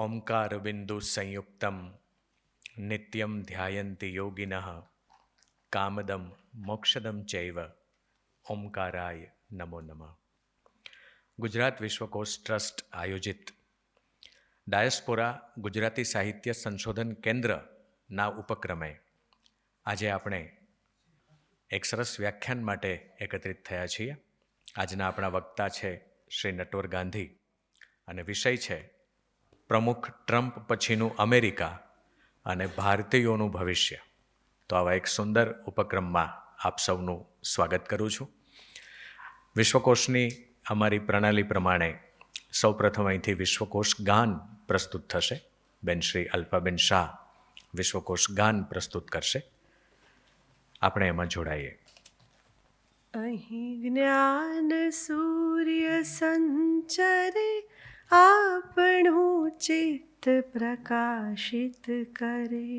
ઓમકાર બિંદુ સંયુક્તમ નિત્યમ ધ્યાયંતિ યોગિનઃ કામદમ મોક્ષદમ ચૈવ ઓમકારાય નમો નમઃ. ગુજરાત વિશ્વકોશ ટ્રસ્ટ આયોજિત ડાયસ્પોરા ગુજરાતી સાહિત્ય સંશોધન કેન્દ્રના ઉપક્રમે આજે આપણે એક સરસ વ્યાખ્યાન માટે એકત્રિત થયા છીએ. આજના આપણા વક્તા છે શ્રી નટવર ગાંધી અને વિષય છે પ્રમુખ ટ્રમ્પ પછીનું અમેરિકા અને ભારતીયોનું ભવિષ્ય. તો આવા એક સુંદર ઉપક્રમમાં આપ સૌનું સ્વાગત કરું છું. વિશ્વકોશની અમારી પ્રણાલી પ્રમાણે સૌપ્રથમ અહીંથી વિશ્વકોશ ગાન પ્રસ્તુત થશે. બેન શ્રી અલ્પાબેન શાહ વિશ્વકોશ ગાન પ્રસ્તુત કરશે. આપણે એમાં જોડાઈએ. અહીં જ્ઞાન સૂર્ય સંચરે આપણું ચિત્ત પ્રકાશિત કરે.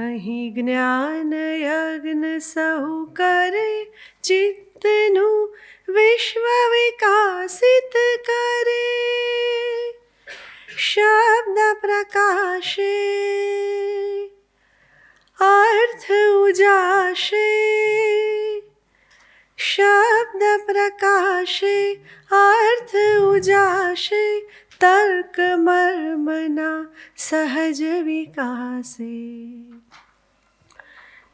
અહીં જ્ઞાન યજ્ઞ સહુ કરે ચિત્તનું વિશ્વ વિકાસિત કરે. શબ્દ પ્રકાશે અર્થ ઉજાશે. શબ્દ પ્રકાશે અર્થ ઉજાશે. તર્ક મર્મના સહજ વિકાસે.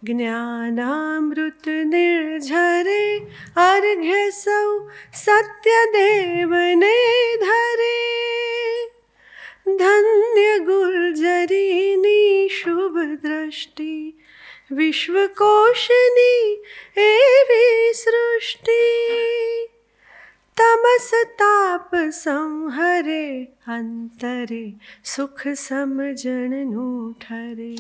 જ્ઞાનામૃત નિર્ઝરે અર્ઘ્ય સૌ સત્યદેવને ધરે. ધન્ય ગુર્જરીની શુભ દ્રષ્ટિ વિશ્વકોશની એવી સૃષ્ટિ. તમસ તાપ સંહરે અંતરે સુખ સમજણનું ઠરે.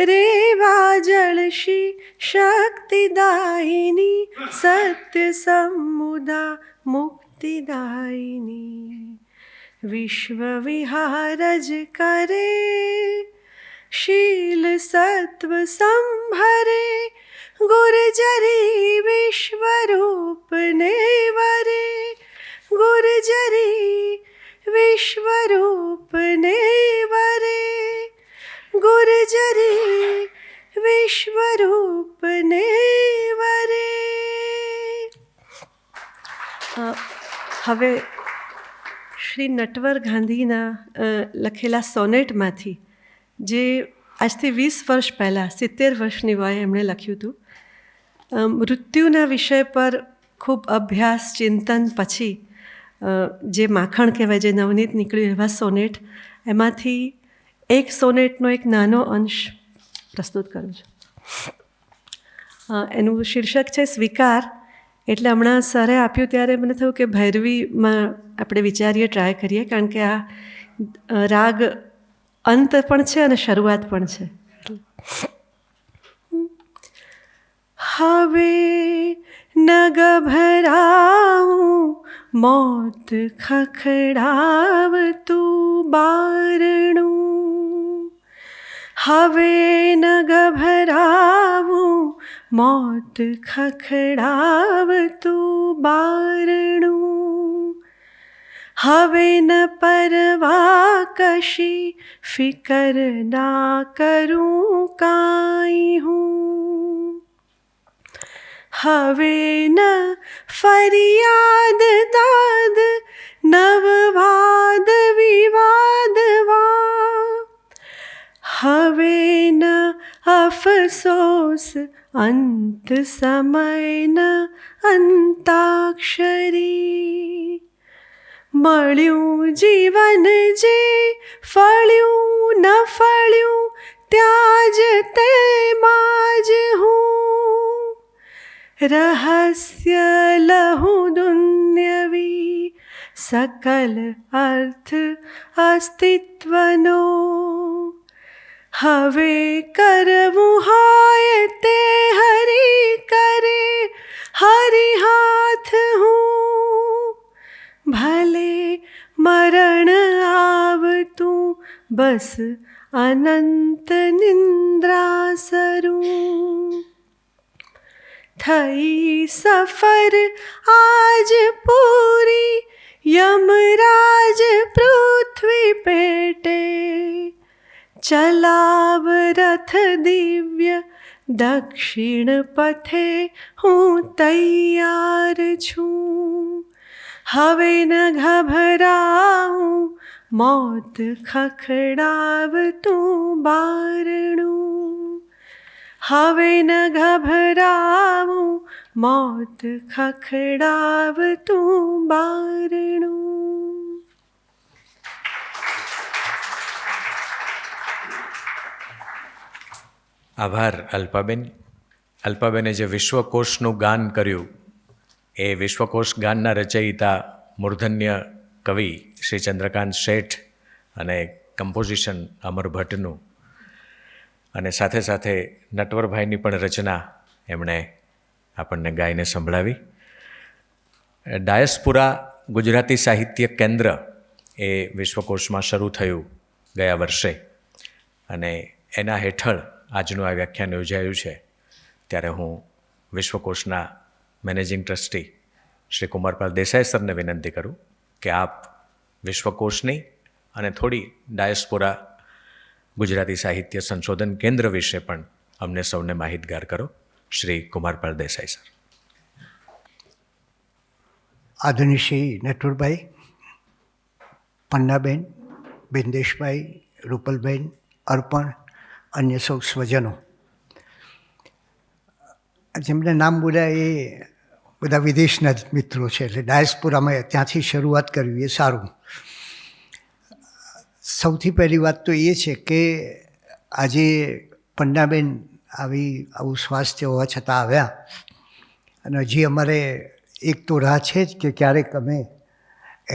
રેવા જળશી શક્તિદાયિની સત્ય સમુદા મુક્તિદાયિની. વિશ્વ વિહારજ કરે શીલ સત્વ સંભરે. ગુર્જરી વિશ્વરૂપને વરે. ગુર્જરી વિશ્વરૂપને વરે. ગુર્જરી વિશ્વરૂપને વરે. હવે શ્રી નટવર ગાંધીના લખેલા સોનેટમાંથી, જે આજથી 20 વર્ષ પહેલાં 70 વર્ષની વયે એમણે લખ્યું હતું, મૃત્યુના વિષય પર ખૂબ અભ્યાસ ચિંતન પછી જે માખણ કહેવાય, જે નવનીત નીકળ્યું એવા સોનેટ, એમાંથી એક સોનેટનો એક નાનો અંશ પ્રસ્તુત કરું છું. એનું શીર્ષક છે સ્વીકાર. એટલે હમણાં સરે આપ્યું ત્યારે મને થયું કે ભૈરવીમાં આપણે વિચારીએ, ટ્રાય કરીએ, કારણ કે આ રાગ અંત પણ છે અને શરૂઆત પણ છે. હવે ન ગભરાવું મોત ખખડાવતું બારણું. હવે ન ગભરાવું મોત ખખડાવતું બારણું. હવે ન પરવા કશી ફિકર ના કરું કાંઈ હું. હવે ન ફરિયાદ દાદ નવવાદ વિવાદવા. હવે ન અફસોસ અંત સમયન અંતાક્ષરી. મળ્યું જીવન જે ફળ્યું ન ફળ્યું ત્યાં જ તેમાં જ હું. રહસ્ય લહુ દુન્યવી સકલ અર્થ અસ્તિત્વનો. હવે કરવું હોય તે હરી કરે હરી હાથ હું. ભલે મરણ આવતું બસ અનંત નિંદ્રાસરું. થઈ સફર આજ પૂરી યમરાજ પૃથ્વી પેટે ચલાવ રથ દિવ્ય, દક્ષિણ પથે હું તૈયાર છું. હવે ન ઘબરાઉં, મોત ખખડાવતું બારણું. હવે ન ઘબરાઉં, મોત ખખડાવતું બારણું. આભાર અલ્પાબેન. અલ્પાબેને જે વિશ્વકોશનું ગાન કર્યું એ વિશ્વકોશ ગાનના રચયિતા મૂર્ધન્ય કવિ શ્રી ચંદ્રકાંત શેઠ અને કમ્પોઝિશન અમર ભટ્ટનું, અને સાથે સાથે નટવરભાઈની પણ રચના એમણે આપણને ગાઈને સંભળાવી. ડાયસ્પોરા ગુજરાતી સાહિત્ય કેન્દ્ર એ વિશ્વકોશમાં શરૂ થયું ગયા વર્ષે, અને એના હેઠળ આજનું આ વ્યાખ્યાન યોજાયું છે. ત્યારે હું વિશ્વકોશના મેનેજિંગ ટ્રસ્ટી શ્રી કુમારપાલ દેસાઈ સરને વિનંતી કરું કે આપ વિશ્વકોશની અને થોડી ડાયસ્પોરા ગુજરાતી સાહિત્ય સંશોધન કેન્દ્ર વિશે પણ અમને સૌને માહિતગાર કરો. શ્રી કુમારપાલ દેસાઈ સર. આદરણીય શ્રી નટવરભાઈ, પન્નાબેન, બિંદેશભાઈ, રૂપલબેન, અર્પણ, અન્ય સૌ સ્વજનો, જેમને નામ બોલ્યા એ બધા વિદેશના જ મિત્રો છે, એટલે ડાયસ્પોરામાં ત્યાંથી શરૂઆત કરવી એ સારું. સૌથી પહેલી વાત તો એ છે કે આજે પન્નાબેન આવું સ્વાસ્થ્ય હોવા છતાં આવ્યા, અને હજી અમારે એક તો રાહ છે જ કે ક્યારેક અમે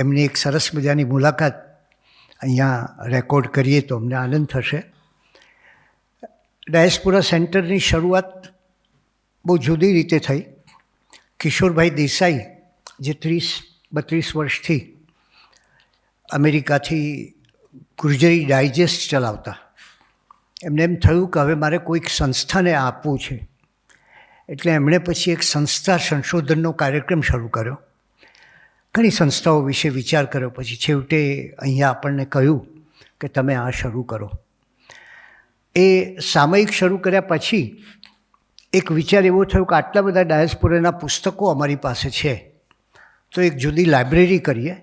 એમની એક સરસ મજાની મુલાકાત અહીંયા રેકોર્ડ કરીએ તો અમને આનંદ થશે. ડાયસ્પોરા સેન્ટરની શરૂઆત બહુ જુદી રીતે થઈ. કિશોરભાઈ દેસાઈ જે 30-32 વર્ષથી અમેરિકાથી ગુર્જરી ડાયજેસ્ટ ચલાવતા, એમને એમ થયું કે હવે મારે કોઈક સંસ્થાને આપવું છે, એટલે એમણે પછી એક સંસ્થા સંશોધનનો કાર્યક્રમ શરૂ કર્યો. ઘણી સંસ્થાઓ વિશે વિચાર કર્યો, પછી છેવટે અહીંયા આપણને કહ્યું કે તમે આ શરૂ કરો. એ સામયિક શરૂ કર્યા પછી એક વિચાર એવો થયો કે આટલા બધા ડાયસ્પોરાના પુસ્તકો અમારી પાસે છે, તો એક જુદી લાઇબ્રેરી કરીએ.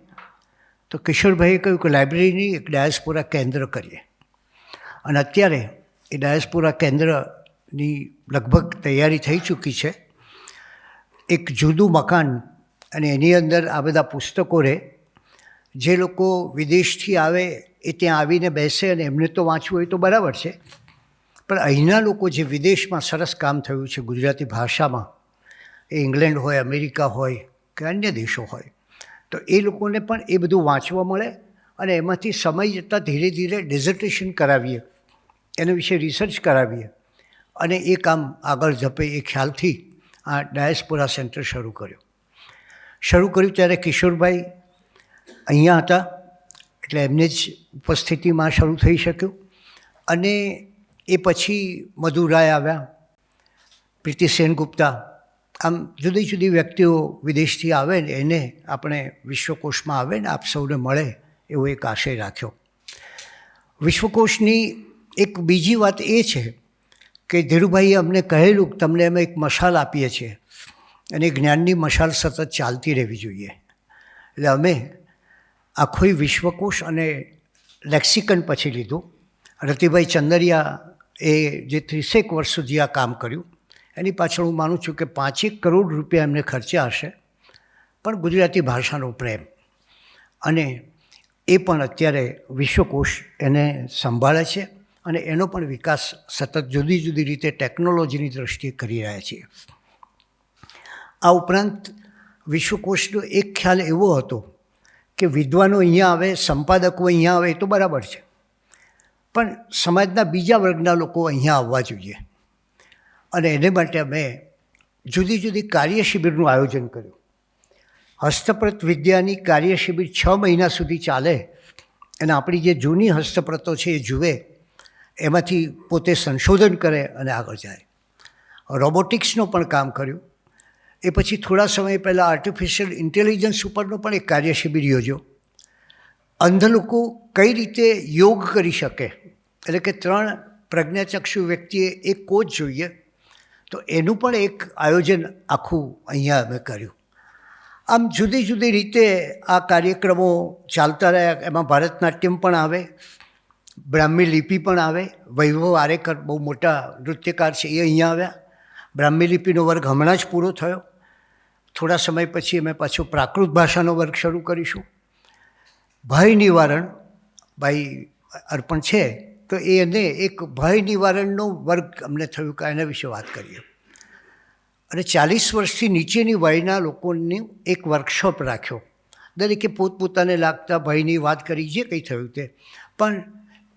તો કિશોરભાઈએ કહ્યું કે લાઇબ્રેરીની એક ડાયસ્પોરા કેન્દ્ર કરીએ. અને અત્યારે એ ડાયસ્પોરા કેન્દ્રની લગભગ તૈયારી થઈ ચૂકી છે. એક જુદું મકાન, અને એની અંદર આ બધા પુસ્તકો રહે. જે લોકો વિદેશથી આવે એ ત્યાં આવીને બેસે, અને એમને તો વાંચવું હોય તો બરાબર છે, પણ અહીંના લોકો જે વિદેશમાં સરસ કામ થયું છે ગુજરાતી ભાષામાં, એ ઇંગ્લેન્ડ હોય, અમેરિકા હોય કે અન્ય દેશો હોય, તો એ લોકોને પણ એ બધું વાંચવા મળે, અને એમાંથી સમય જતાં ધીરે ધીરે ડિઝર્ટેશન કરાવીએ, એના વિશે રિસર્ચ કરાવીએ, અને એ કામ આગળ ધપે એ ખ્યાલથી આ ડાયસ્પોરા સેન્ટર શરૂ કર્યું ત્યારે કિશોરભાઈ અહીંયા હતા, એટલે એમને જ ઉપસ્થિતિમાં શરૂ થઈ શક્યું. અને એ પછી મધુરાય આવ્યા, પ્રીતિ સેનગુપ્તા, આમ જુદી જુદી વ્યક્તિઓ વિદેશથી આવે ને એને આપણે વિશ્વકોશમાં આવે ને આપ સૌને મળે એવો એક આશય રાખ્યો. વિશ્વકોશની એક બીજી વાત એ છે કે ધીરુભાઈએ અમને કહેલું કે તમને અમે એક મશાલ આપીએ છીએ, અને જ્ઞાનની મશાલ સતત ચાલતી રહેવી જોઈએ. એટલે અમે આખો વિશ્વકોશ અને લેક્સિકન પછી લીધું. રતિભાઈ ચંદરિયા એ જે 30 વર્ષ સુધી આ કામ કર્યું, એની પાછળ હું માનું છું કે 5 કરોડ રૂપિયા એમને ખર્ચ્યા હશે, પણ ગુજરાતી ભાષાનો પ્રેમ, અને એ પણ અત્યારે વિશ્વકોશ એને સંભાળે છે, અને એનો પણ વિકાસ સતત જુદી જુદી રીતે ટેકનોલોજીની દૃષ્ટિએ કરી રહ્યા છીએ. આ ઉપરાંત વિશ્વકોશનો એક ખ્યાલ એવો હતો કે વિદ્વાનો અહીંયા આવે, સંપાદકો અહીંયા આવે એ તો બરાબર છે, પણ સમાજના બીજા વર્ગના લોકો અહીંયા આવવા જોઈએ. અને એને માટે અમે જુદી જુદી કાર્યશિબિરનું આયોજન કર્યું. હસ્તપ્રત વિદ્યાની કાર્યશિબિર 6 મહિના સુધી ચાલે, અને આપણી જે જૂની હસ્તપ્રતો છે એ જુએ, એમાંથી પોતે સંશોધન કરે અને આગળ જાય. રોબોટિક્સનું પણ કામ કર્યું. એ પછી થોડા સમય પહેલાં આર્ટિફિશિયલ ઇન્ટેલિજન્સ ઉપરનો પણ એક કાર્ય શિબિર યોજ્યો. અંધ લોકો કઈ રીતે યોગ કરી શકે, એટલે કે 3 પ્રજ્ઞાચક્ષુ વ્યક્તિએ એક કોચ જોઈએ, તો એનું પણ એક આયોજન આખું અહીંયા અમે કર્યું. આમ જુદી જુદી રીતે આ કાર્યક્રમો ચાલતા રહ્યા. એમાં ભરતનાટ્યમ પણ આવે, બ્રાહ્મી લિપિ પણ આવે. વૈભવ આરેકર બહુ મોટા નૃત્યકાર છે, એ અહીંયા આવ્યા. બ્રાહ્મી લિપિનો વર્ગ હમણાં જ પૂરો થયો. થોડા સમય પછી અમે પાછો પ્રાકૃત ભાષાનો વર્ગ શરૂ કરીશું. ભય નિવારણ, ભાઈ અર્પણ છે તો એને એક ભય નિવારણનો વર્ગ અમને થયું કે એના વિશે વાત કરીએ. અને 40 વર્ષથી નીચેની વયના લોકોની એક વર્કશોપ રાખ્યો. દરેકે પોતપોતાને લાગતા ભયની વાત કરી, જે કંઈ થયું તે. પણ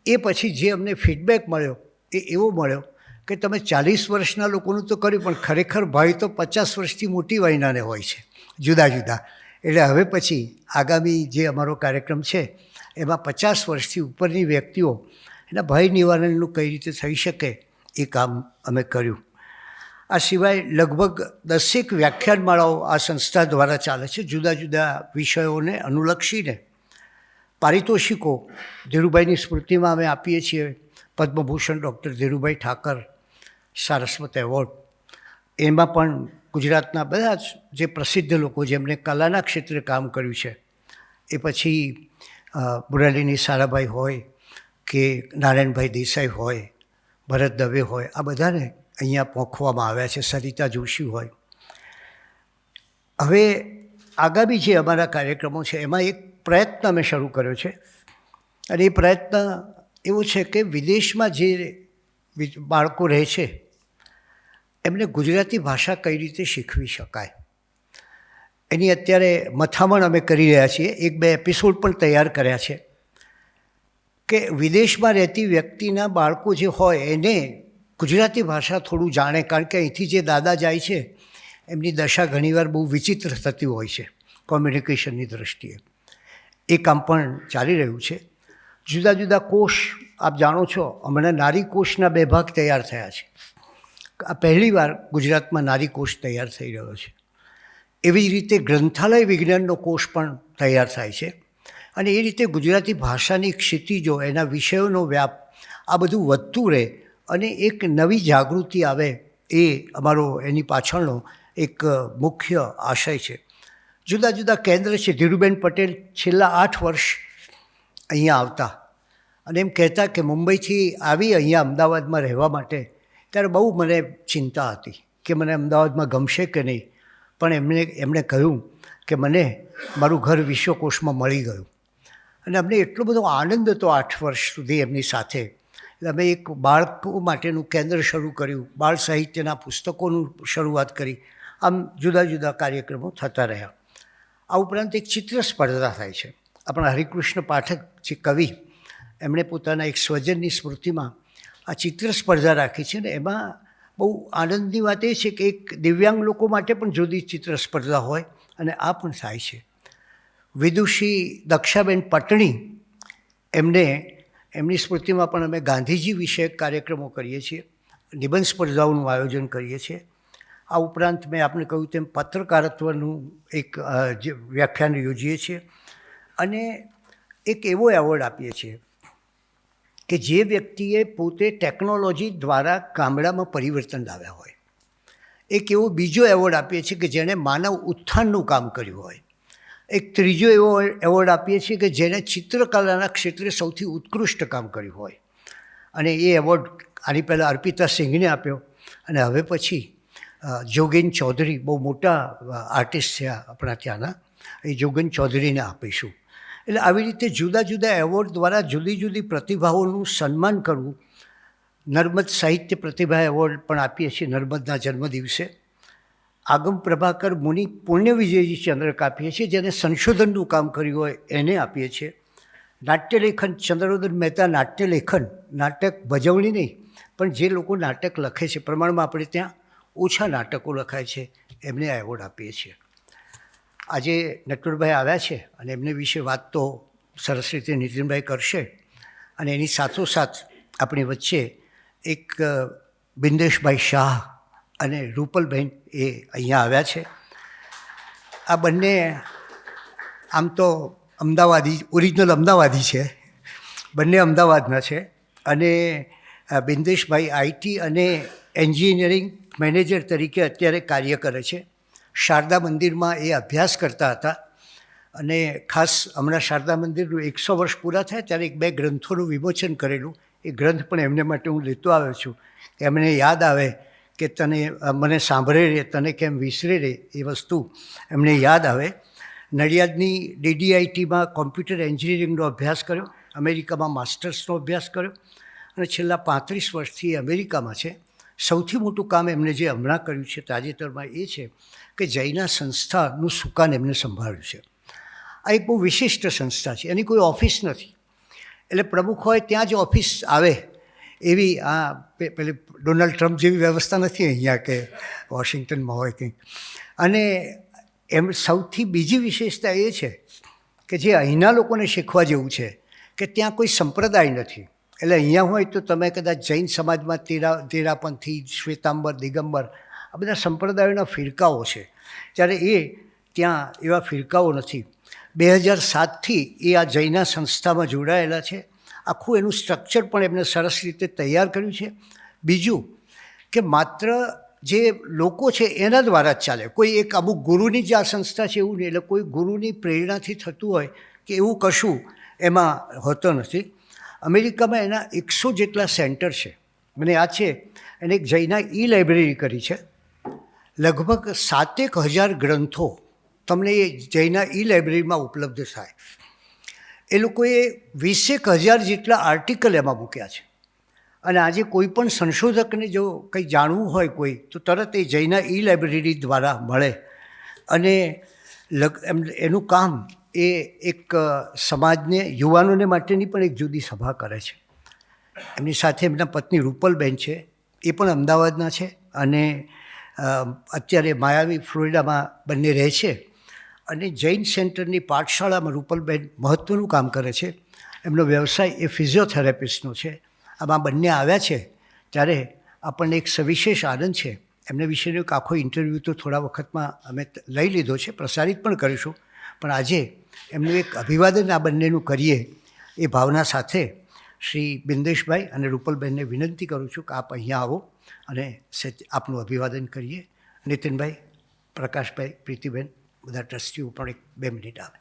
એ પછી જે અમને ફીડબેક મળ્યો એ એવો મળ્યો કે તમે 40 વર્ષના લોકોનું તો કર્યું, પણ ખરેખર ભય તો 50 વર્ષથી મોટી વયનાને હોય છે, જુદા જુદા. એટલે હવે પછી આગામી જે અમારો કાર્યક્રમ છે એમાં 50 વર્ષથી ઉપરની વ્યક્તિઓ એના ભય નિવારણનું કઈ રીતે થઈ શકે એ કામ અમે કર્યું. આ સિવાય લગભગ 10 વ્યાખ્યાનમાળાઓ આ સંસ્થા દ્વારા ચાલે છે, જુદા જુદા વિષયોને અનુલક્ષીને. પારિતોષિકો ધીરુભાઈની સ્મૃતિમાં અમે આપીએ છીએ. પદ્મભૂષણ ડૉક્ટર ધીરુભાઈ ઠાકર સારસ્વત એવોર્ડ, એમાં પણ ગુજરાતના બધા જ જે પ્રસિદ્ધ લોકો જેમણે કલાના ક્ષેત્રે કામ કર્યું છે, એ પછી મુરાલીની સારાભાઈ હોય કે નારાયણભાઈ દેસાઈ હોય, ભરત દવે હોય, આ બધાને અહીંયા પોંખવામાં આવ્યા છે. સરિતા જોશી હોય. હવે આગામી જે અમારા કાર્યક્રમો છે એમાં એક પ્રયત્ન અમે શરૂ કર્યો છે. અને એ પ્રયત્ન એવો છે કે વિદેશમાં જે બાળકો રહે છે એમને ગુજરાતી ભાષા કઈ રીતે શીખવી શકાય, એની અત્યારે મથામણ અમે કરી રહ્યા છીએ. 1-2 એપિસોડ પણ તૈયાર કર્યા છે કે વિદેશમાં રહેતી વ્યક્તિના બાળકો જે હોય એને ગુજરાતી ભાષા થોડું જાણે. કારણ કે અહીંથી જે દાદા જાય છે એમની દશા ઘણીવાર બહુ વિચિત્ર થતી હોય છે કોમ્યુનિકેશનની દૃષ્ટિએ. એ કામ પણ ચાલી રહ્યું છે. જુદા જુદા કોષ આપ જાણો છો, હમણાં નારી કોષના 2 ભાગ તૈયાર થયા છે. આ પહેલીવાર ગુજરાતમાં નારી કોષ તૈયાર થઈ રહ્યો છે. એવી જ રીતે ગ્રંથાલય વિજ્ઞાનનો કોષ પણ તૈયાર થાય છે. અને એ રીતે ગુજરાતી ભાષાની ક્ષિતિજો, એના વિષયોનો વ્યાપ, આ બધું વધતું રહે અને એક નવી જાગૃતિ આવે, એ અમારો એની પાછળનો એક મુખ્ય આશય છે. જુદા જુદા કેન્દ્ર છે. ધીરુબેન પટેલ છેલ્લા 8 વર્ષ અહીંયા આવતા અને એમ કહેતા કે મુંબઈથી આવી અહીંયા અમદાવાદમાં રહેવા માટે ત્યારે બહુ મને ચિંતા હતી કે મને અમદાવાદમાં ગમશે કે નહીં. પણ એમણે કહ્યું કે મને મારું ઘર વિશ્વકોશમાં મળી ગયું. અને અમને એટલો બધો આનંદ હતો 8 વર્ષ સુધી એમની સાથે. એટલે અમે એક બાળકો માટેનું કેન્દ્ર શરૂ કર્યું, બાળ સાહિત્યના પુસ્તકોનું શરૂઆત કરી. આમ જુદા જુદા કાર્યક્રમો થતા રહ્યા. આ ઉપરાંત એક ચિત્ર સ્પર્ધા થાય છે. આપણા હરિકૃષ્ણ પાઠક જે કવિ, એમણે પોતાના એક સ્વજનની સ્મૃતિમાં આ ચિત્ર સ્પર્ધા રાખી છે. ને એમાં બહુ આનંદની વાત એ છે કે એક દિવ્યાંગ લોકો માટે પણ જુદી ચિત્ર સ્પર્ધા હોય અને આ પણ થાય છે. વિદુષી દક્ષાબેન પટણી, એમની સ્મૃતિમાં પણ અમે ગાંધીજી વિષયક કાર્યક્રમો કરીએ છીએ, નિબંધ સ્પર્ધાઓનું આયોજન કરીએ છીએ. આ ઉપરાંત મેં આપને કહ્યું તેમ પત્રકારત્વનું એક જે વ્યાખ્યાન યોજીએ છીએ. અને એક એવો એવોર્ડ આપીએ છીએ કે જે વ્યક્તિએ પોતે ટેકનોલોજી દ્વારા ગામડામાં પરિવર્તન લાવ્યા હોય. એક એવો બીજો એવોર્ડ આપીએ છીએ કે જેણે માનવ ઉત્થાનનું કામ કર્યું હોય. એક ત્રીજો એવો એવોર્ડ આપીએ છીએ કે જેણે ચિત્રકલાના ક્ષેત્રે સૌથી ઉત્કૃષ્ટ કામ કર્યું હોય. અને એ એવોર્ડ આની પહેલાં અર્પિતા સિંઘને આપ્યો અને હવે પછી જોગેન ચૌધરી, બહુ મોટા આર્ટિસ્ટ છે આપણા ત્યાંના, એ જોગેન ચૌધરીને આપીશું. એટલે આવી રીતે જુદા જુદા એવોર્ડ દ્વારા જુદી જુદી પ્રતિભાઓનું સન્માન કરવું. નર્મદ સાહિત્ય પ્રતિભા એવોર્ડ પણ આપીએ છીએ નર્મદના જન્મદિવસે. આગમ પ્રભાકર મુનિ પુણ્ય વિજયજી ચંદ્રક આપીએ છીએ, જેને સંશોધનનું કામ કર્યું હોય એને આપીએ છીએ. નાટ્યલેખન ચંદ્રોદન મહેતા નાટ્યલેખન, નાટક ભજવણી નહીં પણ જે લોકો નાટક લખે છે, પ્રમાણમાં આપણે ત્યાં ઓછા નાટકો લખાય છે, એમને આ એવોર્ડ આપીએ છીએ. આજે નટવરભાઈ આવ્યા છે અને એમને વિશે વાત તો સરસ રીતે નીતિનભાઈ કરશે. અને એની સાથોસાથ આપણી વચ્ચે એક બિંદેશભાઈ શાહ અને રૂપલબેન એ અહીંયા આવ્યા છે. આ બંને આમ તો અમદાવાદી, ઓરિજિનલ અમદાવાદી છે, બંને અમદાવાદના છે. અને બિંદેશભાઈ આઈટી અને એન્જિનિયરિંગ મેનેજર તરીકે અત્યારે કાર્ય કરે છે. શારદા મંદિરમાં એ અભ્યાસ કરતા હતા અને ખાસ હમણાં શારદા મંદિરનું 100 વર્ષ પૂરા થયા ત્યારે 2 ગ્રંથોનું વિમોચન કરેલું. એ ગ્રંથ પણ એમને માટે હું લેતો આવ્યો છું કે એમને યાદ આવે કે મને સાંભળે રે તને કેમ વિસરે રે, એ વસ્તુ એમને યાદ આવે. નડિયાદની DDITમાં કોમ્પ્યુટર એન્જિનિયરિંગનો અભ્યાસ કર્યો, અમેરિકામાં માસ્ટર્સનો અભ્યાસ કર્યો અને છેલ્લા 35 વર્ષથી અમેરિકામાં છે. સૌથી મોટું કામ એમને જે હમણાં કર્યું છે તાજેતરમાં એ છે કે જૈના સંસ્થાનું સુકાન એમને સંભાળ્યું છે. આ એક બહુ વિશિષ્ટ સંસ્થા છે, એની કોઈ ઓફિસ નથી, એટલે પ્રમુખ હોય ત્યાં જ ઓફિસ આવે એવી આ પેલી ડોનાલ્ડ ટ્રમ્પ જેવી વ્યવસ્થા નથી અહીંયા કે વોશિંગ્ટનમાં હોય કંઈક. અને એમ સૌથી બીજી વિશેષતા એ છે કે જે અહીંના લોકોને શીખવા જેવું છે કે ત્યાં કોઈ સંપ્રદાય નથી. એટલે અહીંયા હોય તો તમે કદાચ જૈન સમાજમાં તેરાપંથી, શ્વેતાંબર, દિગંબર આ બધા સંપ્રદાયોના ફિરકાઓ છે, જ્યારે એ ત્યાં એવા ફિરકાઓ નથી. 2007થી એ આ જૈના સંસ્થામાં જોડાયેલા છે. આખું એનું સ્ટ્રક્ચર પણ એમને સરસ રીતે તૈયાર કર્યું છે. બીજું કે માત્ર જે લોકો છે એના દ્વારા જ ચાલે, કોઈ એક અમુક ગુરુની જ આ સંસ્થા છે એવું નહીં, એટલે કોઈ ગુરુની પ્રેરણાથી થતું હોય કે એવું કશું એમાં હોતો નથી. અમેરિકામાં એના 100 જેટલા સેન્ટર છે. મને યાદ છે એને એક જૈના લાઇબ્રેરી કરી છે. લગભગ 7,000 ગ્રંથો તમને એ જૈના લાઇબ્રેરીમાં ઉપલબ્ધ થાય. એ લોકોએ 20,000 જેટલા આર્ટિકલ એમાં મૂક્યા છે. અને આજે કોઈ પણ સંશોધકને જો કંઈ જાણવું હોય કોઈ તો તરત એ જૈના લાઇબ્રેરી દ્વારા મળે. અને એનું કામ એ એક સમાજને, યુવાનોને માટેની પણ એક જુદી સભા કરે છે. એમની સાથે એમના પત્ની રૂપલબેન છે, એ પણ અમદાવાદના છે અને અત્યારે માયામી ફ્લોરિડામાં બંને રહે છે. અને જૈન સેન્ટરની પાઠશાળામાં રૂપલબેન મહત્ત્વનું કામ કરે છે. એમનો વ્યવસાય એ ફિઝિયોથેરાપિસ્ટનો છે. આમાં બંને આવ્યા છે ત્યારે આપણને એક સવિશેષ આનંદ છે. એમને વિશેનો એક આખો ઇન્ટરવ્યૂ તો થોડા વખતમાં અમે લઈ લીધો છે, પ્રસારિત પણ કરીશું. પણ આજે એમનું એક અભિવાદન આ બંનેનું કરીએ એ ભાવના સાથે શ્રી બિંદેશભાઈ અને રૂપલબેનને વિનંતી કરું છું કે આપ અહીંયા આવો અને આપનું અભિવાદન કરીએ. નીતિનભાઈ, પ્રકાશભાઈ, પ્રીતિબેન, બધા ટ્રસ્ટીઓ પણ 1-2 મિનિટ આવે.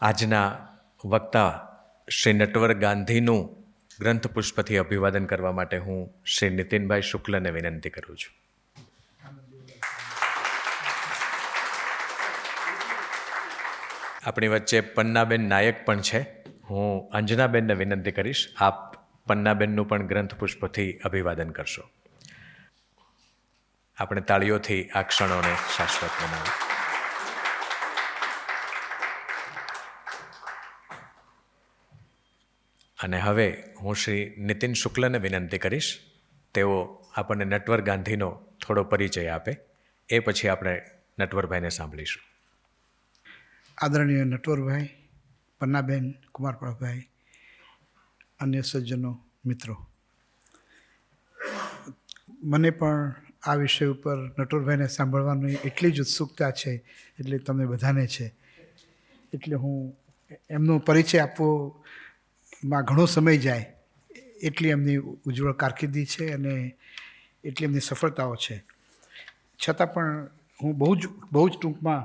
આજના વક્તા શ્રી નટવર ગાંધીનું ગ્રંથ પુષ્પથી અભિવાદન કરવા માટે હું શ્રી નીતિનભાઈ શુક્લને વિનંતી કરું છું. આપણી વચ્ચે પન્નાબેન નાયક પણ છે. હું અંજનાબેનને વિનંતી કરીશ આપ પન્નાબેનનું પણ ગ્રંથ પુષ્પથી અભિવાદન કરશો. આપણે તાળીઓથી આ ક્ષણોને શાશ્વત બનાવીએ. અને હવે હું શ્રી નીતિન શુક્લને વિનંતી કરીશ, તેઓ આપણને નટવર ગાંધીનો થોડો પરિચય આપે. એ પછી આપણે નટવરભાઈને સાંભળીશું. આદરણીય નટવરભાઈ, પન્નાબેન, કુમારપ્રભાઈ, અન્ય સજ્જનો, મિત્રો, મને પણ આ વિષય ઉપર નટવરભાઈને સાંભળવાની એટલી જ ઉત્સુકતા છે એટલે તમને બધાને છે. એટલે હું એમનો પરિચય આપવોમાં ઘણો સમય જાય એટલી એમની ઉજ્જવળ કારકિર્દી છે અને એટલી એમની સફળતાઓ છે. છતાં પણ હું બહુ જ ટૂંકમાં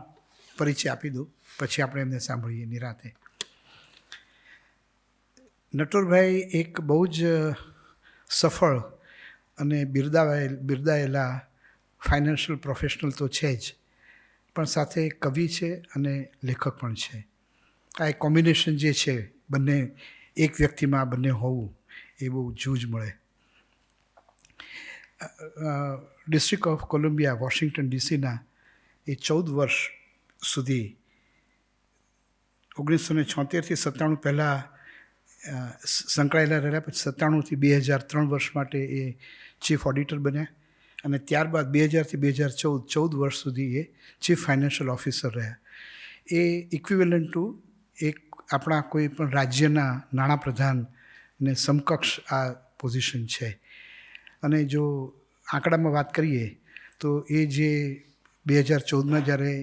પરિચય આપી દઉં, પછી આપણે એમને સાંભળીએ નિરાતે. નટવરભાઈ એક બહુ જ સફળ અને બિરદાયેલા ફાઇનાન્શિયલ પ્રોફેશનલ તો છે જ, પણ સાથે કવિ છે અને લેખક પણ છે. આ એક કોમ્બિનેશન જે છે બંને એક વ્યક્તિમાં બંને હોવું એ બહુ જૂજ મળે. ડિસ્ટ્રિક્ટ ઓફ કોલંબિયા વોશિંગ્ટન ડીસીના એ 14 વર્ષ સુધી 1976થી 97 પહેલાં સંકળાયેલા રહેલા. પછી 97થી 2003 વર્ષ માટે એ ચીફ ઓડિટર બન્યા અને ત્યારબાદ 2000થી 2014 વર્ષ સુધી એ ચીફ ફાઇનાન્શિયલ ઓફિસર રહ્યા. એ ઇક્વિવેલન્ટ ટુ એક આપણા કોઈ પણ રાજ્યના નાણાપ્રધાનને સમકક્ષ આ પોઝિશન છે. અને જો આંકડામાં વાત કરીએ તો એ જે 2014માં જ્યારે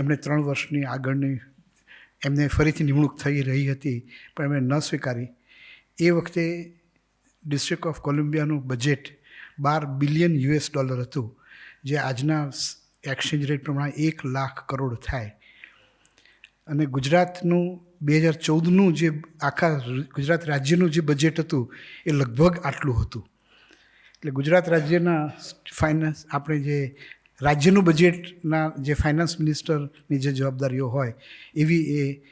એમણે 3 વર્ષની આગળની એમને ફરીથી નિમણૂક થઈ રહી હતી પણ એમણે ન સ્વીકારી. એ વખતે ડિસ્ટ્રિક્ટ ઓફ કોલંબિયાનું બજેટ $12 બિલિયન હતું, જે આજના એક્સચેન્જ રેટ પ્રમાણે 1 લાખ કરોડ થાય. અને ગુજરાતનું 2014નું જે આખા ગુજરાત રાજ્યનું જે બજેટ હતું એ લગભગ આટલું હતું. એટલે ગુજરાત રાજ્યના ફાઇનાન્સ આપણે જે રાજ્યનું બજેટના જે ફાઇનાન્સ મિનિસ્ટરની જે જવાબદારીઓ હોય એવી એ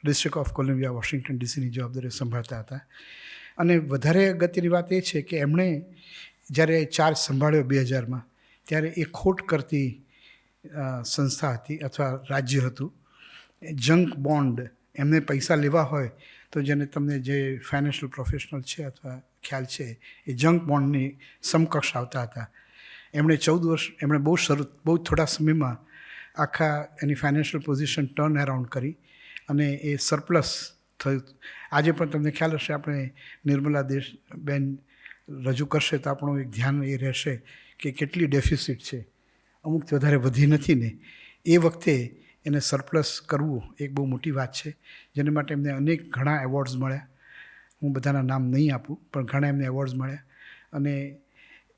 ડિસ્ટ્રિક્ટ ઓફ કોલંબિયા વોશિંગ્ટન ડીસીની જવાબદારીઓ સંભાળતા હતા. અને વધારે અગત્યની વાત એ છે કે એમણે જ્યારે ચાર્જ સંભાળ્યો 2000માં ત્યારે એ ખોટ કરતી સંસ્થા હતી અથવા રાજ્ય હતું. જંક બોન્ડ, એમને પૈસા લેવા હોય તો જેને તમને જે ફાઇનાન્શિયલ પ્રોફેશનલ છે અથવા ખ્યાલ છે એ જંક બોન્ડની સમકક્ષ આવતા હતા. એમણે 14 વર્ષ એમણે બહુ થોડા સમયમાં આખા એની ફાઇનાન્શિયલ પોઝિશન ટર્ન અરાઉન્ડ કરી અને એ સરપ્લસ થયું. આજે પણ તમને ખ્યાલ હશે, આપણે નિર્મલા બેન રજૂ કરશે તો આપણું એક ધ્યાન એ રહેશે કે કેટલી ડેફિસિટ છે, અમુકથી વધારે વધી નથી ને. એ વખતે એને સરપ્લસ કરવું એક બહુ મોટી વાત છે, જેને માટે એમને ઘણા એવોર્ડ્સ મળ્યા. હું બધાના નામ નહીં આપું પણ ઘણા એમને એવોર્ડ્સ મળ્યા. અને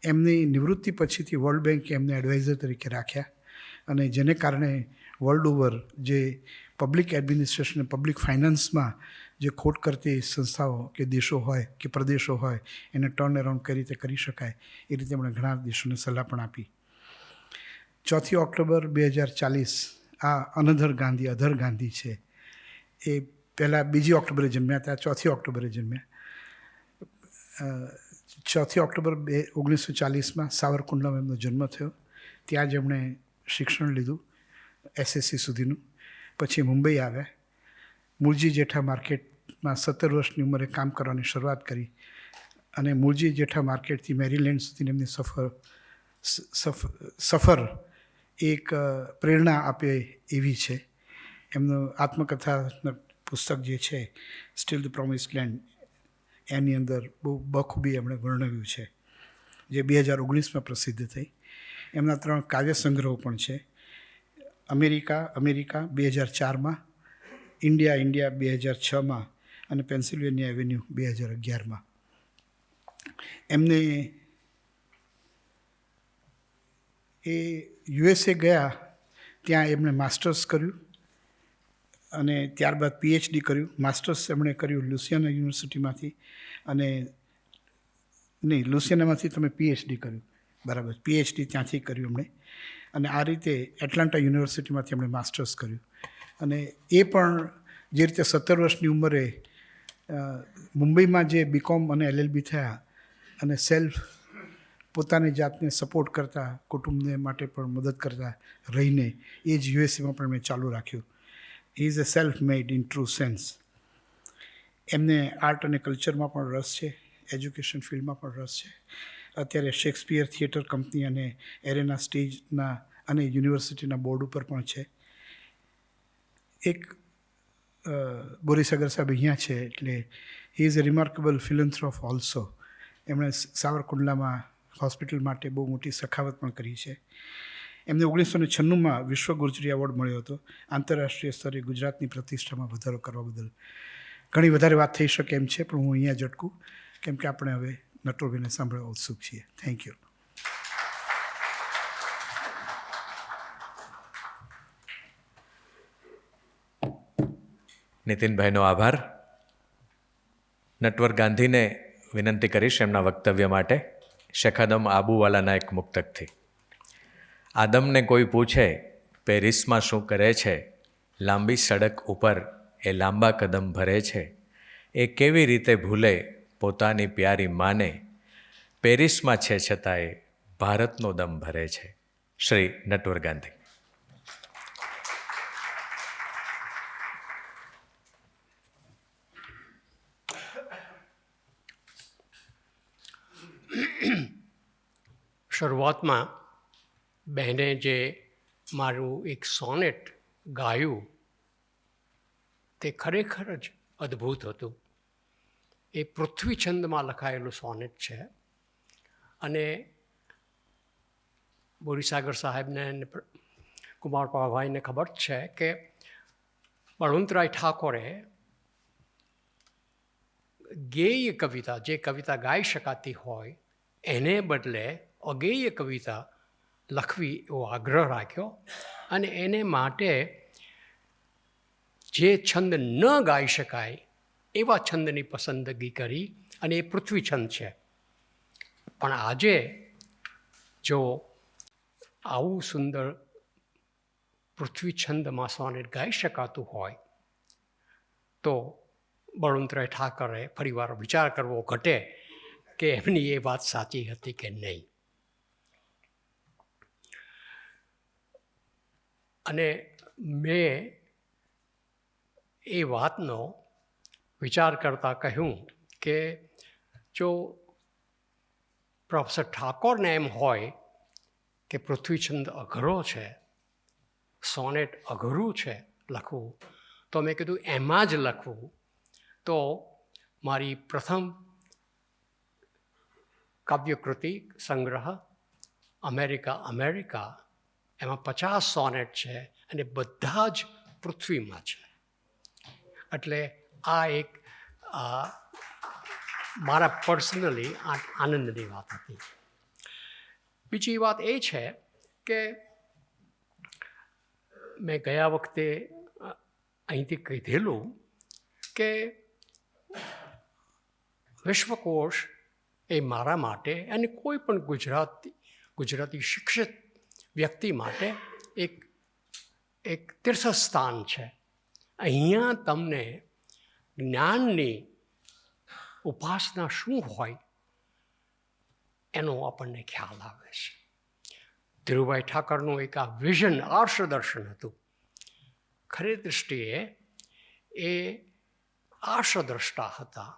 એમની નિવૃત્તિ પછીથી વર્લ્ડ બેન્કે એમને એડવાઇઝર તરીકે રાખ્યા અને જેને કારણે વર્લ્ડ ઓવર જે પબ્લિક એડમિનિસ્ટ્રેશન પબ્લિક ફાઇનાન્સમાં જે ખોટ કરતી સંસ્થાઓ કે દેશો હોય કે પ્રદેશો હોય એને ટર્ન અરાઉન્ડ કઈ રીતે કરી શકાય એ રીતે એમણે ઘણા દેશોને સલાહ પણ આપી. 4 ઓક્ટોબર 2040 આ અધર ગાંધી છે. એ પહેલાં 2 ઓક્ટોબરે જન્મ્યા હતા, 4 ઓક્ટોબરે જન્મ્યા. 4 ઓક્ટોબર 1940માં સાવરકુંડલામાં એમનો જન્મ થયો. ત્યાં જ એમણે શિક્ષણ લીધું SSC સુધીનું. પછી મુંબઈ આવ્યા. મૂળજી જેઠા માર્કેટમાં 17 વર્ષની ઉંમરે કામ કરવાની શરૂઆત કરી અને મૂળજી જેઠા માર્કેટથી મેરીલેન્ડ સુધીની એમની સફર એક પ્રેરણા આપે એવી છે. એમનું આત્મકથા પુસ્તક જે છે સ્ટીલ ધ પ્રોમિસ્ડ લેન્ડ, એની અંદર બહુ બખૂબી એમણે વર્ણવ્યું છે, જે 2019માં પ્રસિદ્ધ થઈ. એમના 3 કાવ્ય સંગ્રહો પણ છે. અમેરિકા 2004માં, ઇન્ડિયા 2006માં અને પેન્સિલ્વેનિયા એવેન્યુ 2011માં. એમને એ USA ગયા, ત્યાં એમણે માસ્ટર્સ કર્યું અને ત્યારબાદ PhD કર્યું. માસ્ટર્સ એમણે કર્યું લુસિયાના યુનિવર્સિટીમાંથી અને લુસિયાનામાંથી તમે PhD કર્યું, બરાબર, PhD ત્યાંથી કર્યું એમણે. અને આ રીતે એટલાન્ટા યુનિવર્સિટીમાંથી એમણે માસ્ટર્સ કર્યું. અને એ પણ જે રીતે 17 વર્ષની ઉંમરે મુંબઈમાં જે BCom અને LLB થયા અને પોતાની જાતને સપોર્ટ કરતા, કુટુંબને માટે પણ મદદ કરતા રહીને એ જ USAમાં પણ મેં ચાલુ રાખ્યું. હી is a self made in true sense. એમને આર્ટ અને કલ્ચરમાં પણ રસ છે, એજ્યુકેશન ફિલ્ડમાં પણ રસ છે. અત્યારે શેક્સપિયર થિયેટર કંપની અને એરેના સ્ટેજના અને યુનિવર્સિટીના બોર્ડ ઉપર પણ છે. એક બોરીસ અગર સાહેબ અહીંયા છે, એટલે he is a remarkable philanthrope also. એમણે સાવરકુંડલામાં હોસ્પિટલ માટે બહુ મોટી સખાવત પણ કરી છે. એમને 1996માં વિશ્વ ગુર્જરી એવોર્ડ મળ્યો હતો, આંતરરાષ્ટ્રીય સ્તરે ગુજરાતની પ્રતિષ્ઠામાં વધારો કરવા બદલ. ઘણી વધારે વાત થઈ શકે એમ છે, પણ હું અહીંયા જ અટકું, કેમ કે આપણે હવે નટવરભાઈને સાંભળવા ઉત્સુક છીએ. Thank you. નીતિનભાઈનો આભાર. નટવર ગાંધીને વિનંતી કરીશ એમના વક્તવ્ય માટે શેખાદમ આબુવાલાના એક મુક્તકથી. આદમને કોઈ પૂછે પેરિસમાં શું કરે છે, લાંબી સડક ઉપર એ લાંબા કદમ ભરે છે, એ કેવી રીતે ભૂલે પોતાની પ્યારી માને, પેરિસમાં છે છતાંય ભારતનો દમ ભરે છે. શ્રી નટવર ગાંધી. શરૂઆતમાં બહેને જે મારું એક સોનેટ ગાયું તે ખરેખર જ અદ્ભુત હતું. એ પૃથ્વી છંદમાં લખાયેલું સોનેટ છે અને બોરીસાગર સાહેબને કુમારપાળભાઈને ખબર છે કે બળવંતરાય ઠાકોરે ગેય કવિતા, જે કવિતા ગાઈ શકાતી હોય એને બદલે અગેય કવિતા લખવી એવો આગ્રહ રાખ્યો અને એને માટે જે છંદ ન ગાઈ શકાય એવા છંદની પસંદગી કરી અને એ પૃથ્વી છંદ છે. પણ આજે જો આવું સુંદર પૃથ્વી છંદમાં સોનેટ ગાઈ શકાતું હોય તો બળવંતરાય ઠાકરે ફરીવાર વિચાર કરવો ઘટે કે એમની એ વાત સાચી હતી કે નહીં. અને મેં એ વાતનો વિચાર કરતાં કહ્યું કે જો પ્રોફેસર ઠાકોરને એમ હોય કે પૃથ્વીછંદ અઘરો છે, સોનેટ અઘરું છે લખવું, તો મેં કીધું એમાં જ લખવું. તો મારી પ્રથમ કાવ્યકૃતિ સંગ્રહ અમેરિકા એમાં 50 સોનેટ છે અને બધા જ પૃથ્વીમાં છે. એટલે આ એક મારા પર્સનલી આનંદની વાત હતી. બીજી વાત એ છે કે મેં ગયા વખતે અહીંથી કીધેલું કે વિશ્વકોશ એ મારા માટે અને કોઈ પણ ગુજરાતી શિક્ષિત વ્યક્તિ માટે એક તીર્થસ્થાન છે. અહીંયા તમને જ્ઞાનની ઉપાસના શું હોય એનો આપણને ખ્યાલ આવે છે. ધીરુભાઈ ઠાકરનું એક આ વિઝન, આર્ષદર્શન હતું. ખરી દૃષ્ટિએ એ આર્ષદ્રષ્ટા હતા.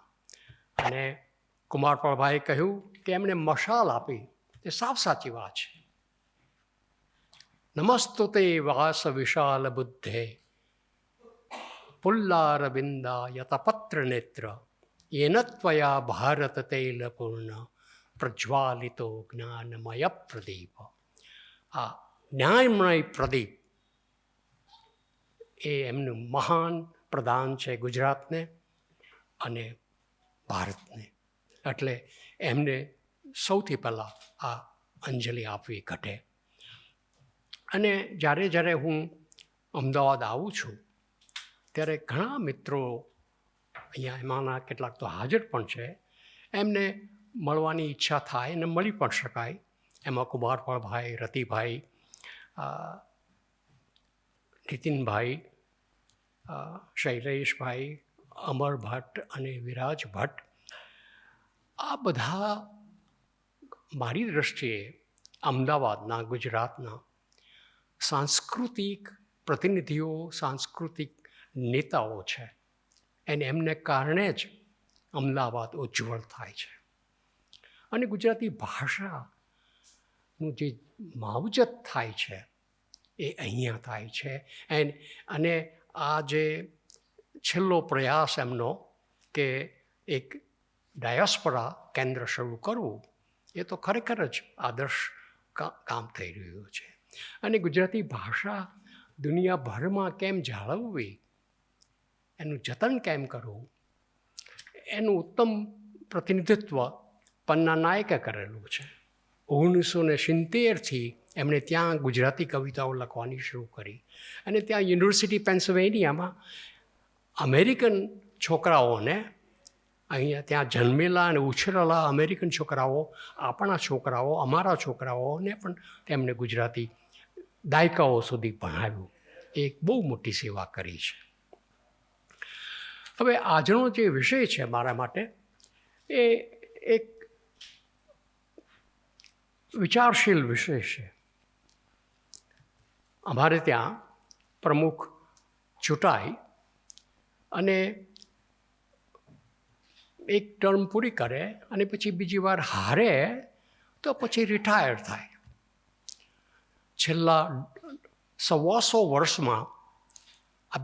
અને કુમારપાળભાઈએ કહ્યું કે એમણે મશાલ આપી, એ સાવ સાચી વાત છે. નમસ્તુતે વાસ વિશાલ બુદ્ધે પુલ્લારવિંદા યતપત્ર નેત્ર યેનત્વયા ભારત તૈલપૂર્ણ પ્રજ્વાલિતો જ્ઞાનમય પ્રદીપ. આ જ્ઞાનમય પ્રદીપ એ એમનું મહાન પ્રદાન છે ગુજરાતને અને ભારતને. એટલે એમને સૌથી પહેલાં આ અંજલિ આપવી ઘટે. અને જ્યારે હું અમદાવાદ આવું છું ત્યારે ઘણા મિત્રો અહીંયા એમાંના કેટલાક તો હાજર પણ છે, એમને મળવાની ઈચ્છા થાય અને મળી પણ શકાય. એમાં કુમારપાળભાઈ, રતિભાઈ, નીતિનભાઈ, શૈલેષભાઈ, અમર ભટ્ટ અને વિરાજ ભટ્ટ, આ બધા મારી દૃષ્ટિએ અમદાવાદના, ગુજરાતના સાંસ્કૃતિક પ્રતિનિધિઓ, સાંસ્કૃતિક નેતાઓ છે. અને એમને કારણે જ અમદાવાદ ઉજ્જવળ થાય છે. અને ગુજરાતી ભાષાનું જે માવજત થાય છે એ અહીંયા થાય છે. અને આ જે છેલ્લો પ્રયાસ એમનો કે એક ડાયસ્પોરા કેન્દ્ર શરૂ કરવું, એ તો ખરેખર જ આદર્શ કામ થઈ રહ્યું છે. અને ગુજરાતી ભાષા દુનિયાભરમાં કેમ જાળવવી, એનું જતન કેમ કરવું, એનું ઉત્તમ પ્રતિનિધિત્વ પન્ના નાયકે કરેલું છે. 1970થી એમણે ત્યાં ગુજરાતી કવિતાઓ લખવાની શરૂ કરી. અને ત્યાં યુનિવર્સિટી પેન્સિલ્વેનિયામાં અમેરિકન છોકરાઓને, અહીંયા ત્યાં જન્મેલા અને ઉછરેલા અમેરિકન છોકરાઓ, આપણા છોકરાઓ, અમારા છોકરાઓને પણ તેમણે ગુજરાતી દાયકાઓ સુધી ભણાવ્યું. એક બહુ મોટી સેવા કરી છે. હવે આજનો જે વિષય છે મારા માટે એ એક વિચારશીલ વિષય છે. અમારે ત્યાં પ્રમુખ ચૂંટાય અને એક ટર્મ પૂરી કરે અને પછી બીજી વાર હારે તો પછી રિટાયર થાય. છેલ્લા 125 વર્ષમાં આ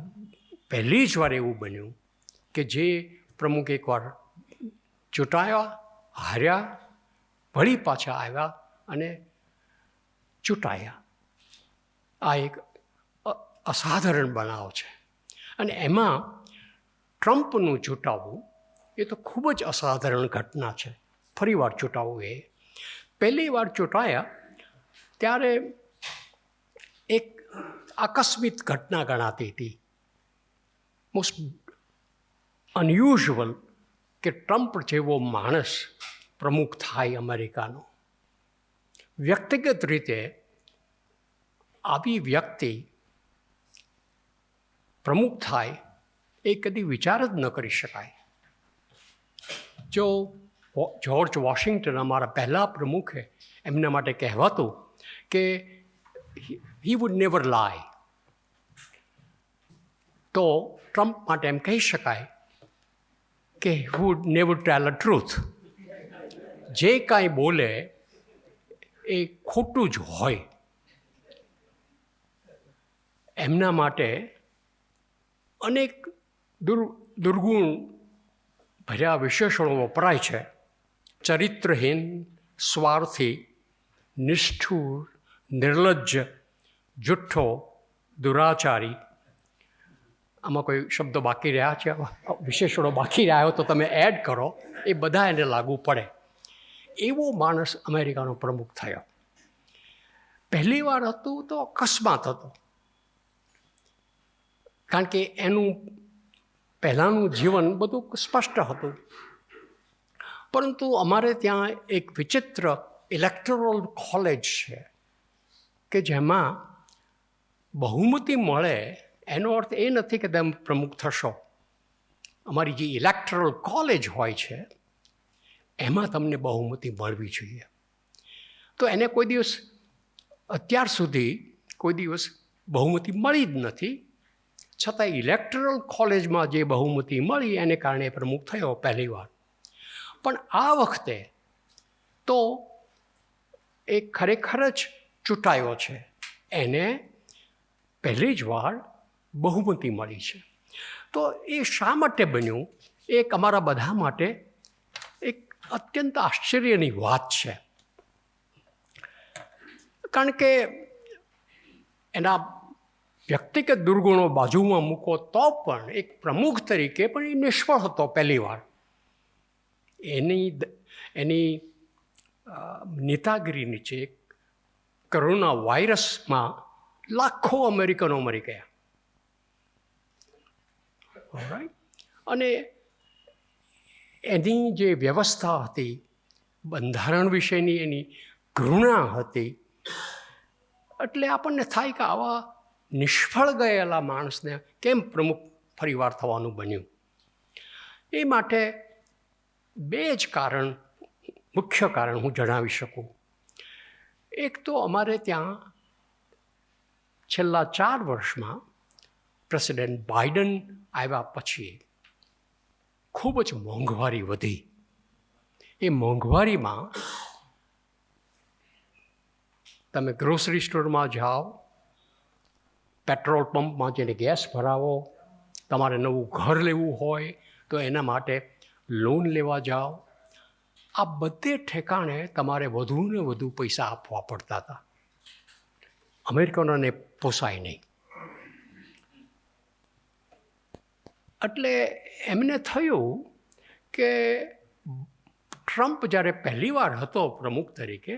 પહેલી જ વાર એવું બન્યું કે જે પ્રમુખ એકવાર ચૂંટાયા, હાર્યા, વળી પાછા આવ્યા અને ચૂંટાયા. આ એક અસાધારણ બનાવ છે. અને એમાં ટ્રમ્પનું ચૂંટાવવું એ તો ખૂબ જ અસાધારણ ઘટના છે. ફરીવાર ચૂંટાવવું એ પહેલી વાર ચૂંટાયા ત્યારે એક આકસ્મિક ઘટના ગણાતી હતી. મોસ્ટ અનયુઝ્યુઅલ કે ટ્રમ્પ જેવો માણસ પ્રમુખ થાય અમેરિકાનો. વ્યક્તિગત રીતે આવી વ્યક્તિ પ્રમુખ થાય એ કદી વિચાર જ ન કરી શકાય. જો જ્યોર્જ વોશિંગ્ટન અમારા પહેલા પ્રમુખે એમના માટે કહેવાતું કે he would never lie, તો ટ્રમ્પ માટે એમ કહી શકાય કે he would never tell the truth. જે કાંઈ બોલે એ ખોટું જ હોય. એમના માટે અનેક દુર્ગુણ ભર્યા વિશેષણો વપરાય છે. ચરિત્રહીન, સ્વાર્થી, નિષ્ઠુર, નિર્લજ્જ, જુઠ્ઠો, દુરાચારી. આમાં કોઈ શબ્દો બાકી રહ્યા છે, વિશેષણો બાકી રહ્યા હોય તો તમે એડ કરો, એ બધા એને લાગુ પડે. એવો માણસ અમેરિકાનો પ્રમુખ થયો. પહેલી વાર હતું તો અકસ્માત હતો, કારણ કે એનું પહેલાંનું જીવન બધું સ્પષ્ટ હતું. પરંતુ અમારે ત્યાં એક વિચિત્ર ઇલેક્ટોરલ કોલેજ છે કે જેમાં બહુમતી મળે એનો અર્થ એ નથી કે તમે પ્રમુખ થશો. અમારી જે ઇલેક્ટોરલ કોલેજ હોય છે એમાં તમને બહુમતી મળવી જોઈએ. તો એને કોઈ દિવસ અત્યાર સુધી કોઈ દિવસ બહુમતી મળી જ નથી. છતાં ઇલેક્ટોરલ કોલેજમાં જે બહુમતી મળી એને કારણે પ્રમુખ થયો પહેલી વાર. પણ આ વખતે તો એ ખરેખર જ ચૂંટાયો છે. એને પહેલી જ વાર બહુમતી મળી છે. તો એ શા માટે બન્યું એ એક અમારા બધા માટે એક અત્યંત આશ્ચર્યની વાત છે. કારણ કે એના વ્યક્તિગત દુર્ગુણો બાજુમાં મૂકો તો પણ એક પ્રમુખ તરીકે પણ એ નિષ્ફળ હતો પહેલી વાર. એની નેતાગીરી નીચે કોરોના વાયરસમાં લાખો અમેરિકનો મરી ગયા. અને એની જે વ્યવસ્થા હતી, બંધારણ વિશેની એની ઘૃણા હતી, એટલે આપણને થાય કે આવા નિષ્ફળ ગયેલા માણસને કેમ પ્રમુખ ફરીવાર થવાનું બન્યું. એ માટે બે જ કારણ, મુખ્ય કારણ હું જણાવી શકું. એક તો અમારે ત્યાં છેલ્લા 4 વર્ષમાં પ્રેસિડેન્ટ બાઇડન આવ્યા પછી ખૂબ જ મોંઘવારી વધી. એ મોંઘવારીમાં તમે ગ્રોસરી સ્ટોરમાં જાઓ, પેટ્રોલ પંપમાં જઈને ગેસ ભરાવો, તમારે નવું ઘર લેવું હોય તો એના માટે લોન લેવા જાઓ, આ બધે ઠેકાણે તમારે વધુ ને વધુ પૈસા આપવા પડતા હતા. અમેરિકનોને પોસાય નહીં. એટલે એમને થયું કે ટ્રમ્પ જ્યારે પહેલી વાર હતો પ્રમુખ તરીકે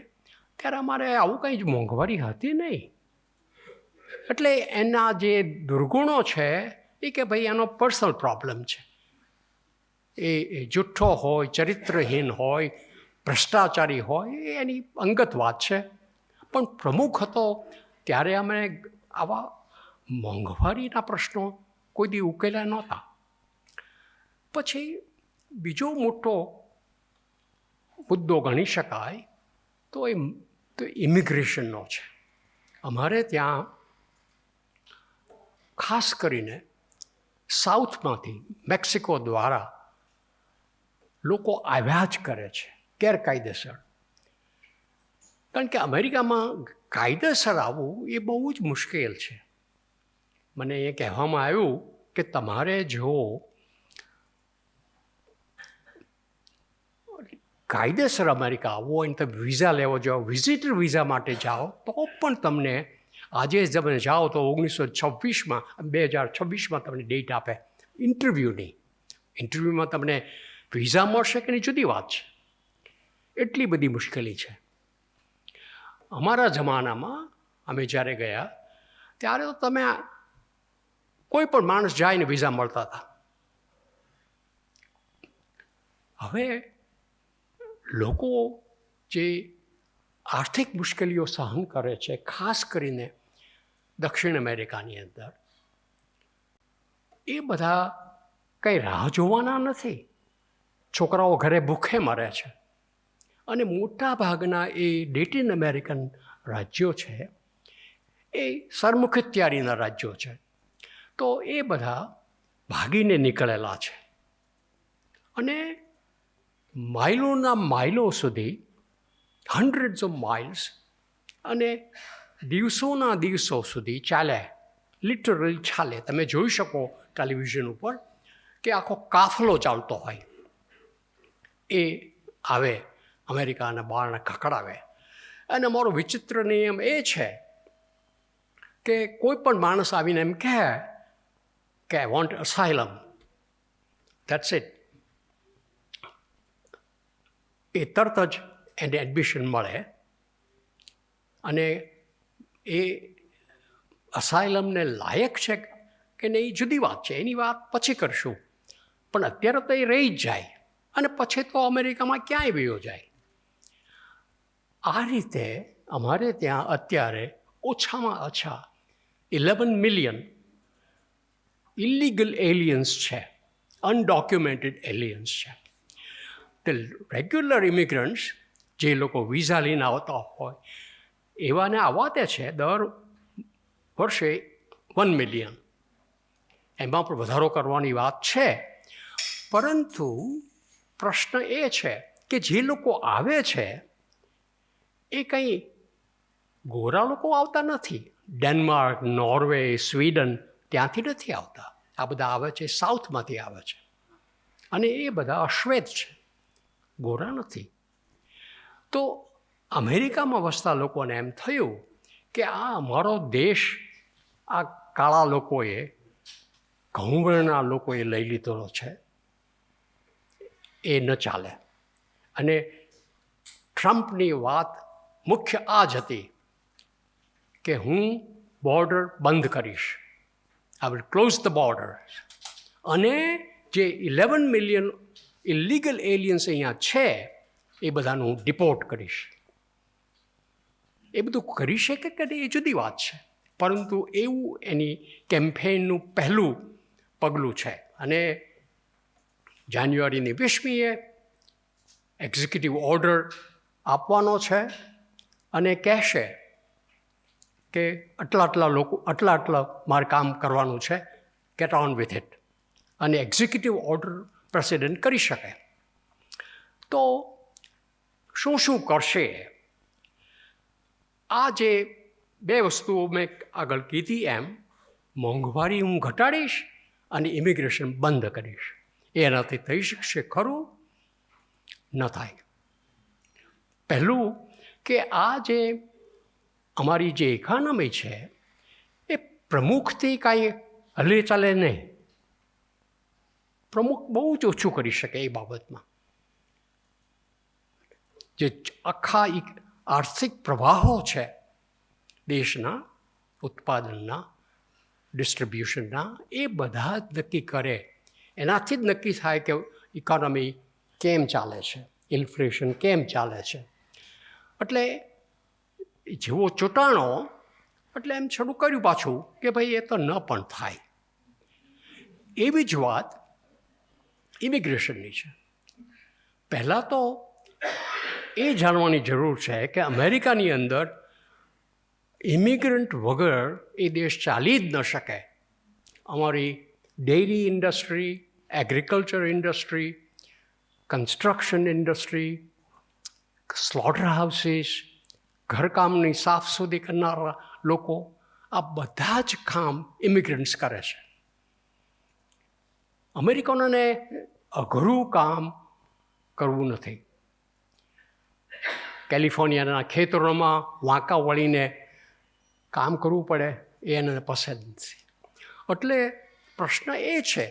ત્યારે અમારે આવું કંઈ જ મોંઘવારી હતી નહીં. એટલે એના જે દુર્ગુણો છે એ કે ભાઈ એનો પર્સનલ પ્રોબ્લેમ છે. એ જુઠ્ઠો હોય, ચરિત્રહીન હોય, ભ્રષ્ટાચારી હોય, એ એની અંગત વાત છે. પણ પ્રમુખ હતો ત્યારે અમે આવા મોંઘવારીના પ્રશ્નો કોઈ દી ઉકેલ્યા નહોતા. પછી બીજો મોટો મુદ્દો ગણી શકાય તો ઇમિગ્રેશનનો છે. અમારે ત્યાં ખાસ કરીને સાઉથમાંથી મેક્સિકો દ્વારા લોકો આવ્યા જ કરે છે ગેરકાયદેસર. કારણ કે અમેરિકામાં કાયદેસર આવવું એ બહુ જ મુશ્કેલ છે. મને એ કહેવામાં આવ્યું કે તમારે જો કાયદેસર અમેરિકા આવવો હોય ને તમે વિઝા લેવો જાઓ, વિઝિટર વિઝા માટે જાઓ, તો પણ તમને આજે તમે જાઓ તો 2026માં તમને ડેટ આપે ઇન્ટરવ્યૂની. ઇન્ટરવ્યૂમાં તમને વિઝા મળશે કે નહીં જુદી વાત છે. એટલી બધી મુશ્કેલી છે. અમારા જમાનામાં અમે જ્યારે ગયા ત્યારે તો તમે કોઈ પણ માણસ જાય ને વિઝા મળતા હતા. હવે લોકો જે આર્થિક મુશ્કેલીઓ સહન કરે છે, ખાસ કરીને દક્ષિણ અમેરિકાની અંદર, એ બધા કંઈ રાહ જોવાના નથી. છોકરાઓ ઘરે ભૂખે મરે છે. અને મોટા ભાગના એ લેટિન અમેરિકન રાજ્યો છે એ સરમુખત્યારીના રાજ્યો છે. તો એ બધા ભાગીને નીકળેલા છે અને માઇલોના માઇલો સુધી, હન્ડ્રેડ્સ ઓફ માઇલ્સ, અને દિવસોના દિવસો સુધી ચાલે, લિટરલી ચાલે. તમે જોઈ શકો ટેલિવિઝન ઉપર કે આખો કાફલો ચાલતો હોય. એ આવે અમેરિકાના બારણે ખખડાવે. અને અમારો વિચિત્ર નિયમ એ છે કે કોઈ પણ માણસ આવીને એમ કહે કે આઈ વોન્ટ અસાઇલમ, ધેટ્સ ઇટ, એ તરત જ એને એડમિશન મળે. અને એ અસાઇલમને લાયક છે કે નહીં એ જુદી વાત છે, એની વાત પછી કરશું. પણ અત્યારે તો એ રહી જ જાય અને પછી તો અમેરિકામાં ક્યાંય વયો જાય. આ રીતે અમારે ત્યાં અત્યારે ઓછામાં ઓછા 11 મિલિયન ઇલીગલ એલિયન્સ છે, અનડોક્યુમેન્ટેડ એલિયન્સ છે. તે રેગ્યુલર ઇમિગ્રન્ટ્સ જે લોકો વિઝા લઈને આવતા હોય એવાને આવવા દે છે દર વર્ષે 1 મિલિયન. એમાં પણ વધારો કરવાની વાત છે. પરંતુ પ્રશ્ન એ છે કે જે લોકો આવે છે એ કંઈ ગોરા લોકો આવતા નથી. ડેનમાર્ક, નોર્વે, સ્વીડન ત્યાંથી નથી આવતા. આ બધા આવે છે સાઉથમાંથી આવે છે. અને એ બધા અશ્વેત છે, ગોરા નથી. તો અમેરિકામાં વસતા લોકોને એમ થયું કે આ અમારો દેશ આ કાળા લોકોએ, ઘઉંવર્ણના લોકોએ લઈ લીધેલો છે, એ ન ચાલે. અને ટ્રમ્પની વાત મુખ્ય આ જ હતી કે હું બોર્ડર બંધ કરીશ, I will close the border. અને જે 11 મિલિયન ઇલીગલ એલિયન્સ અહીંયા છે એ બધાનું હું ડિપોર્ટ કરીશ. એ બધું કરી શકે કે નહીં એ જુદી વાત છે, પરંતુ એવું એની કેમ્પેઇનનું પહેલું પગલું છે. અને જાન્યુઆરીની 20મીએ એક્ઝિક્યુટિવ ઓર્ડર આપવાનો છે અને કહેશે કે આટલા મારે કામ કરવાનું છે, ગેટ ઓન વિથ ઇટ. અને એક્ઝિક્યુટિવ ઓર્ડર પ્રેસિડેન્ટ કરી શકે. તો શું શું કરશે? આ જે બે વસ્તુઓ મેં આગળ કીધી એમ, મોંઘવારી હું ઘટાડીશ અને ઇમિગ્રેશન બંધ કરીશ. એનાથી થઈ શકશે ખરું? ન થાય. પહેલું કે આ જે અમારી જે ઇકોનોમી છે એ પ્રમુખથી કાંઈ હલે ચાલે નહીં. પ્રમુખ બહુ જ ઓછું કરી શકે એ બાબતમાં. જે આખા આર્થિક પ્રવાહો છે દેશના ઉત્પાદનના, ડિસ્ટ્રીબ્યુશનના, એ બધા જ નક્કી કરે. એનાથી જ નક્કી થાય કે ઇકોનોમી કેમ ચાલે છે, ઇન્ફ્લેશન કેમ ચાલે છે. એટલે જેવો ચોંટાણો એટલે એમ શરૂ કર્યું પાછું કે ભાઈ એ તો ન પણ થાય. એવી જ વાત ઇમિગ્રેશનની છે. પહેલાં તો એ જાણવાની જરૂર છે કે અમેરિકાની અંદર ઇમિગ્રન્ટ વગર એ દેશ ચાલી જ ન શકે. અમારી dairy industry, agriculture industry, construction industry, slaughter houses, ઘરકામની સાફ સુથરી કરનારા લોકો, આ બધા જ કામ ઇમિગ્રન્ટ્સ કરે છે. અમેરિકનોને અઘરું કામ કરવું નથી. કેલિફોર્નિયાના ખેતરોમાં વાંકા વળીને કામ કરવું પડે એ એને પસંદ નથી. એટલે પ્રશ્ન એ છે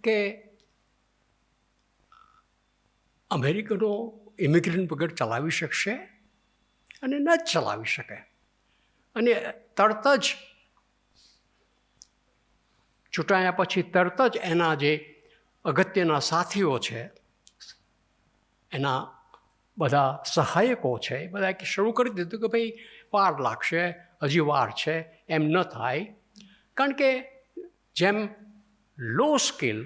કે અમેરિકનો ઇમિગ્રન્ટ વગર ચલાવી શકશે અને ન જ ચલાવી શકે. અને તરત જ ચૂંટાયા પછી તરત જ એના જે અગત્યના સાથીઓ છે, એના બધા સહાયકો છે, એ બધા શરૂ કરી દીધું કે ભાઈ વાર લાગશે, હજી વાર છે, એમ ન થાય. કારણ કે જેમ લો સ્કિલ,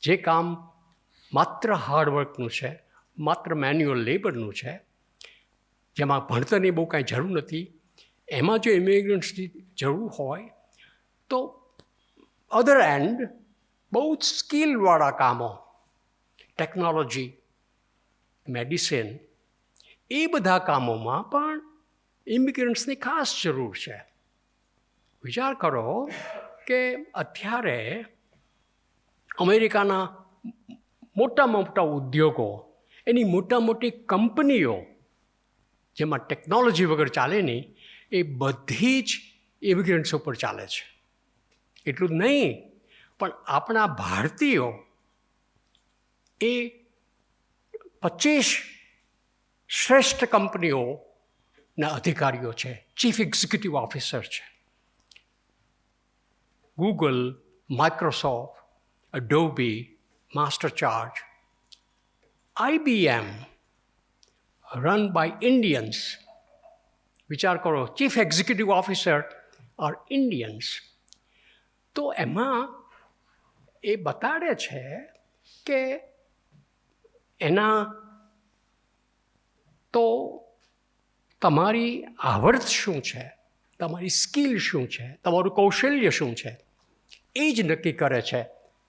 જે કામ માત્ર હાર્ડવર્કનું છે, માત્ર મેન્યુઅલ લેબરનું છે, જેમાં ભણતરની બહુ કાંઈ જરૂર નથી, એમાં જો ઇમિગ્રન્ટ્સની જરૂર હોય તો અધર એન્ડ બહુ જ સ્કિલવાળા કામો, ટેકનોલોજી, મેડિસિન, એ બધા કામોમાં પણ ઇમિગ્રન્ટ્સની ખાસ જરૂર છે. વિચાર કરો કે અત્યારે અમેરિકાના મોટામાં મોટા ઉદ્યોગો, એની મોટા મોટી કંપનીઓ, જેમાં ટેકનોલોજી વગર ચાલે નહીં, એ બધી જ ઇમિગ્રન્ટ્સ ઉપર ચાલે છે. એટલું જ નહીં, પણ આપણા ભારતીયો એ 25 શ્રેષ્ઠ કંપનીઓના અધિકારીઓ છે, ચીફ એક્ઝિક્યુટિવ ઓફિસર છે. Google, Microsoft, Adobe, Mastercard, IBM, run by Indians. વિચાર કરો, chief executive officer are Indians. તો એમાં એ બતાડે છે કે એના તો તમારી આવડત શું છે, તમારી સ્કિલ શું છે, તમારું કૌશલ્ય શું છે, એ જ નક્કી કરે છે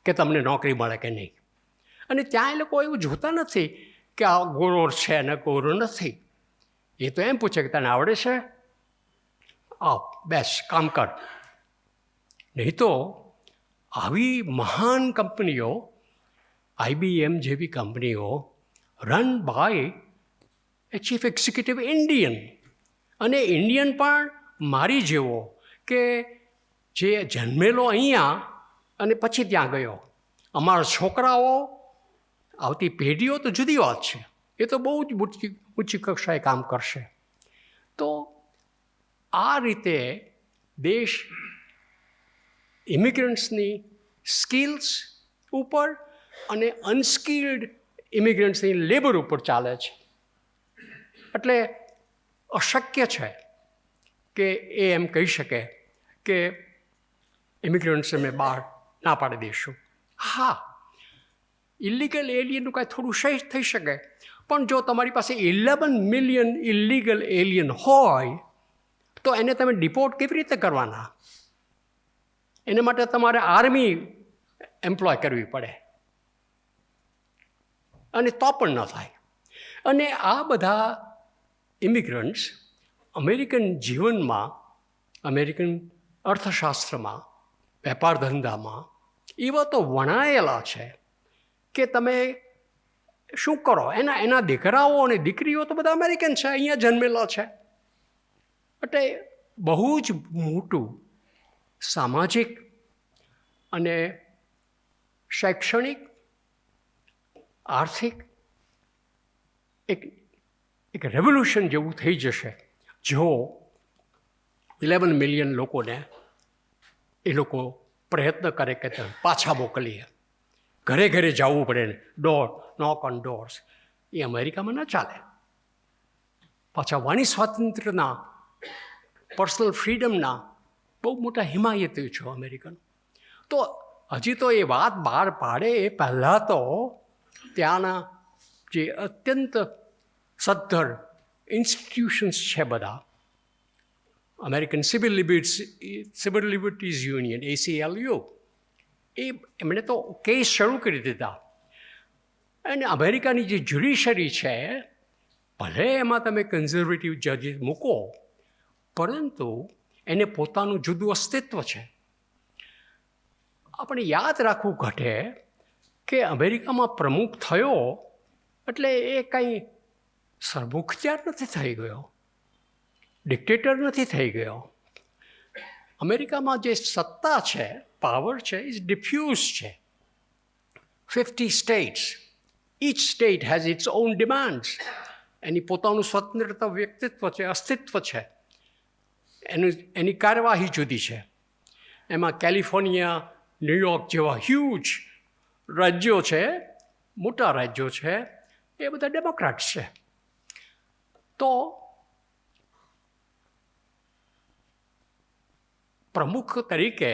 કે તમને નોકરી મળે કે નહીં. અને ત્યાં એ લોકો એવું જોતા નથી કે આ ગોરો છે અને ગોરો નથી. એ તો એમ પૂછે કે તને આવડે છે, આવ બેસ કામ કર. નહીં તો આવી મહાન કંપનીઓ, IBM જેવી કંપનીઓ run by a chief executive Indian. અને ઇન્ડિયન પણ મારી જેવો કે જે જન્મેલો અહીંયા અને પછી ત્યાં ગયો. અમારા છોકરાઓ, આવતી પેઢીઓ તો જુદી વાત છે, એ તો બહુ જ ઊંચી કક્ષાએ કામ કરશે. તો આ રીતે દેશ ઇમિગ્રન્ટ્સની સ્કિલ્સ ઉપર અને અનસ્કિલ્ડ ઇમિગ્રન્ટ્સની લેબર ઉપર ચાલે છે. એટલે અશક્ય છે કે એ એમ કહી શકે કે ઇમિગ્રન્ટ્સ અમે બહાર ના પાડી દઈશું. હા, ઇલીગલ એલિયનનું કાંઈ થોડું સહી થઈ શકે, પણ જો તમારી પાસે 11 મિલિયન ઇલીગલ એલિયન હોય તો એને તમે ડિપોર્ટ કેવી રીતે કરવાના? એને માટે તમારે આર્મી એમ્પ્લોય કરવી પડે, અને તો પણ ન થાય. અને આ બધા ઇમિગ્રન્ટ્સ અમેરિકન જીવનમાં, અમેરિકન અર્થશાસ્ત્રમાં, વેપાર ધંધામાં એવા તો વણાયેલા છે કે તમે શું કરો, એના દીકરાઓ અને દીકરીઓ તો બધા અમેરિકન છે, અહીંયા જન્મેલા છે. એટલે બહુ જ મોટું સામાજિક અને શૈક્ષણિક, આર્થિક એક રેવોલ્યુશન જેવું થઈ જશે જો 11 મિલિયન લોકોને એ લોકો પ્રયત્ન કરે કે પાછા મોકલીએ. ઘરે ઘરે જવું પડે ને, નોક ઓન ડોર્સ, એ અમેરિકામાં ન ચાલે. પાછા વાણી સ્વાતંત્ર્યના, પર્સનલ ફ્રીડમના બહુ મોટા હિમાયતી છો અમેરિકન. તો હજી તો એ વાત બહાર પાડે એ પહેલાં તો ત્યાંના જે અત્યંત સદ્ધર ઇન્સ્ટિટ્યુશન્સ છે બધા, American civil liberties union ACLU, એમણે તો કેસ શરૂ કરી દીધા. અને અમેરિકાની જે જ્યુડિશરી છે, ભલે એમાં તમે કન્ઝર્વેટિવ જજીસ મૂકો, પરંતુ એને પોતાનું જુદું અસ્તિત્વ છે. આપણે યાદ રાખવું ઘટે કે અમેરિકામાં પ્રમુખ થયો એટલે એ કંઈ સરમુખત્યાર નથી થઈ ગયો, ડિક્ટેટર નથી થઈ ગયો. અમેરિકામાં જે સત્તા છે, પાવર છે, એ ડિફ્યુઝ છે. 50 states, each state has its own demands. એની પોતાનું સ્વતંત્રતા વ્યક્તિત્વ છે, અસ્તિત્વ છે, એની કાર્યવાહી જુદી છે. એમાં કેલિફોર્નિયા, ન્યૂયોર્ક જેવા હ્યુજ રાજ્યો છે, મોટા રાજ્યો છે, એ બધા ડેમોક્રેટ્સ છે. તો પ્રમુખ તરીકે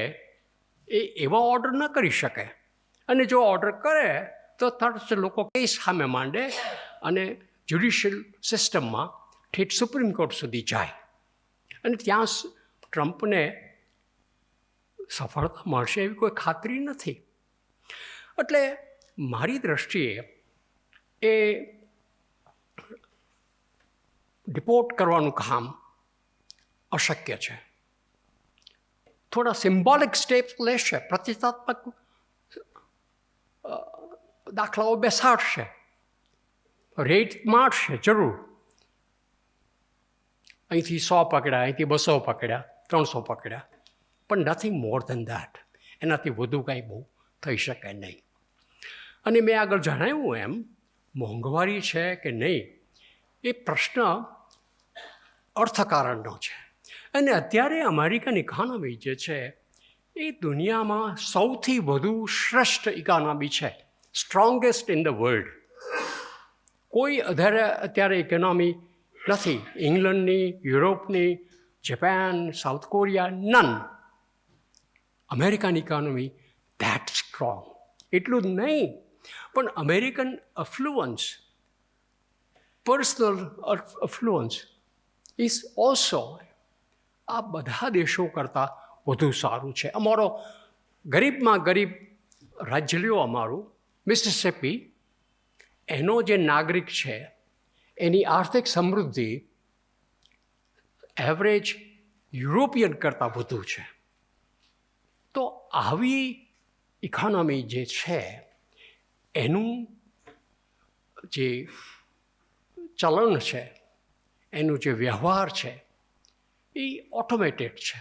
એ એવા ઓર્ડર ન કરી શકે, અને જો ઓર્ડર કરે તો તરત લોકો કેસ સામે માંડે અને જ્યુડિશિયલ સિસ્ટમમાં ઠેઠ સુપ્રીમ કોર્ટ સુધી જાય. અને ત્યાં ટ્રમ્પને સફળતા મળશે એવી કોઈ ખાતરી નથી. એટલે મારી દૃષ્ટિએ એ ડિપોર્ટ કરવાનું કામ અશક્ય છે. થોડા સિમ્બોલિક સ્ટેપ્સ લેશે, પ્રતિકાત્મક દાખલાઓ બેસાડશે, રેટ મારશે જરૂર. અહીંથી 100 પકડ્યા, અહીંથી 200 પકડ્યા, 300 પકડ્યા, પણ નથિંગ મોર દેન દેટ. એનાથી વધુ કાંઈ બહુ થઈ શકે નહીં. અને મેં આગળ જણાવ્યું એમ, મોંઘવારી છે કે નહીં એ પ્રશ્ન અર્થકારણનો છે. અને અત્યારે અમેરિકન ઇકોનોમી જે છે એ દુનિયામાં સૌથી વધુ શ્રેષ્ઠ ઇકોનોમી છે, સ્ટ્રોંગેસ્ટ ઇન ધ વર્લ્ડ. કોઈ અત્યારે ઇકોનોમી નથી, ઇંગ્લેન્ડની, યુરોપની, Japan, South Korea, none. American economy that strong. એટલું જ નહીં, પણ American affluence, personal affluence is also આ બધા દેશો કરતાં વધુ સારું છે. અમારો ગરીબમાં ગરીબ રાજ્ય લ્યો અમારું મિસિસિપી, એનો જે નાગરિક છે એની આર્થિક સમૃદ્ધિ એવરેજ યુરોપિયન કરતાં વધુ છે. તો આવી ઇકોનોમી જે છે એનું જે ચલણ છે, એનું જે વ્યવહાર છે એ ઓટોમેટેડ છે,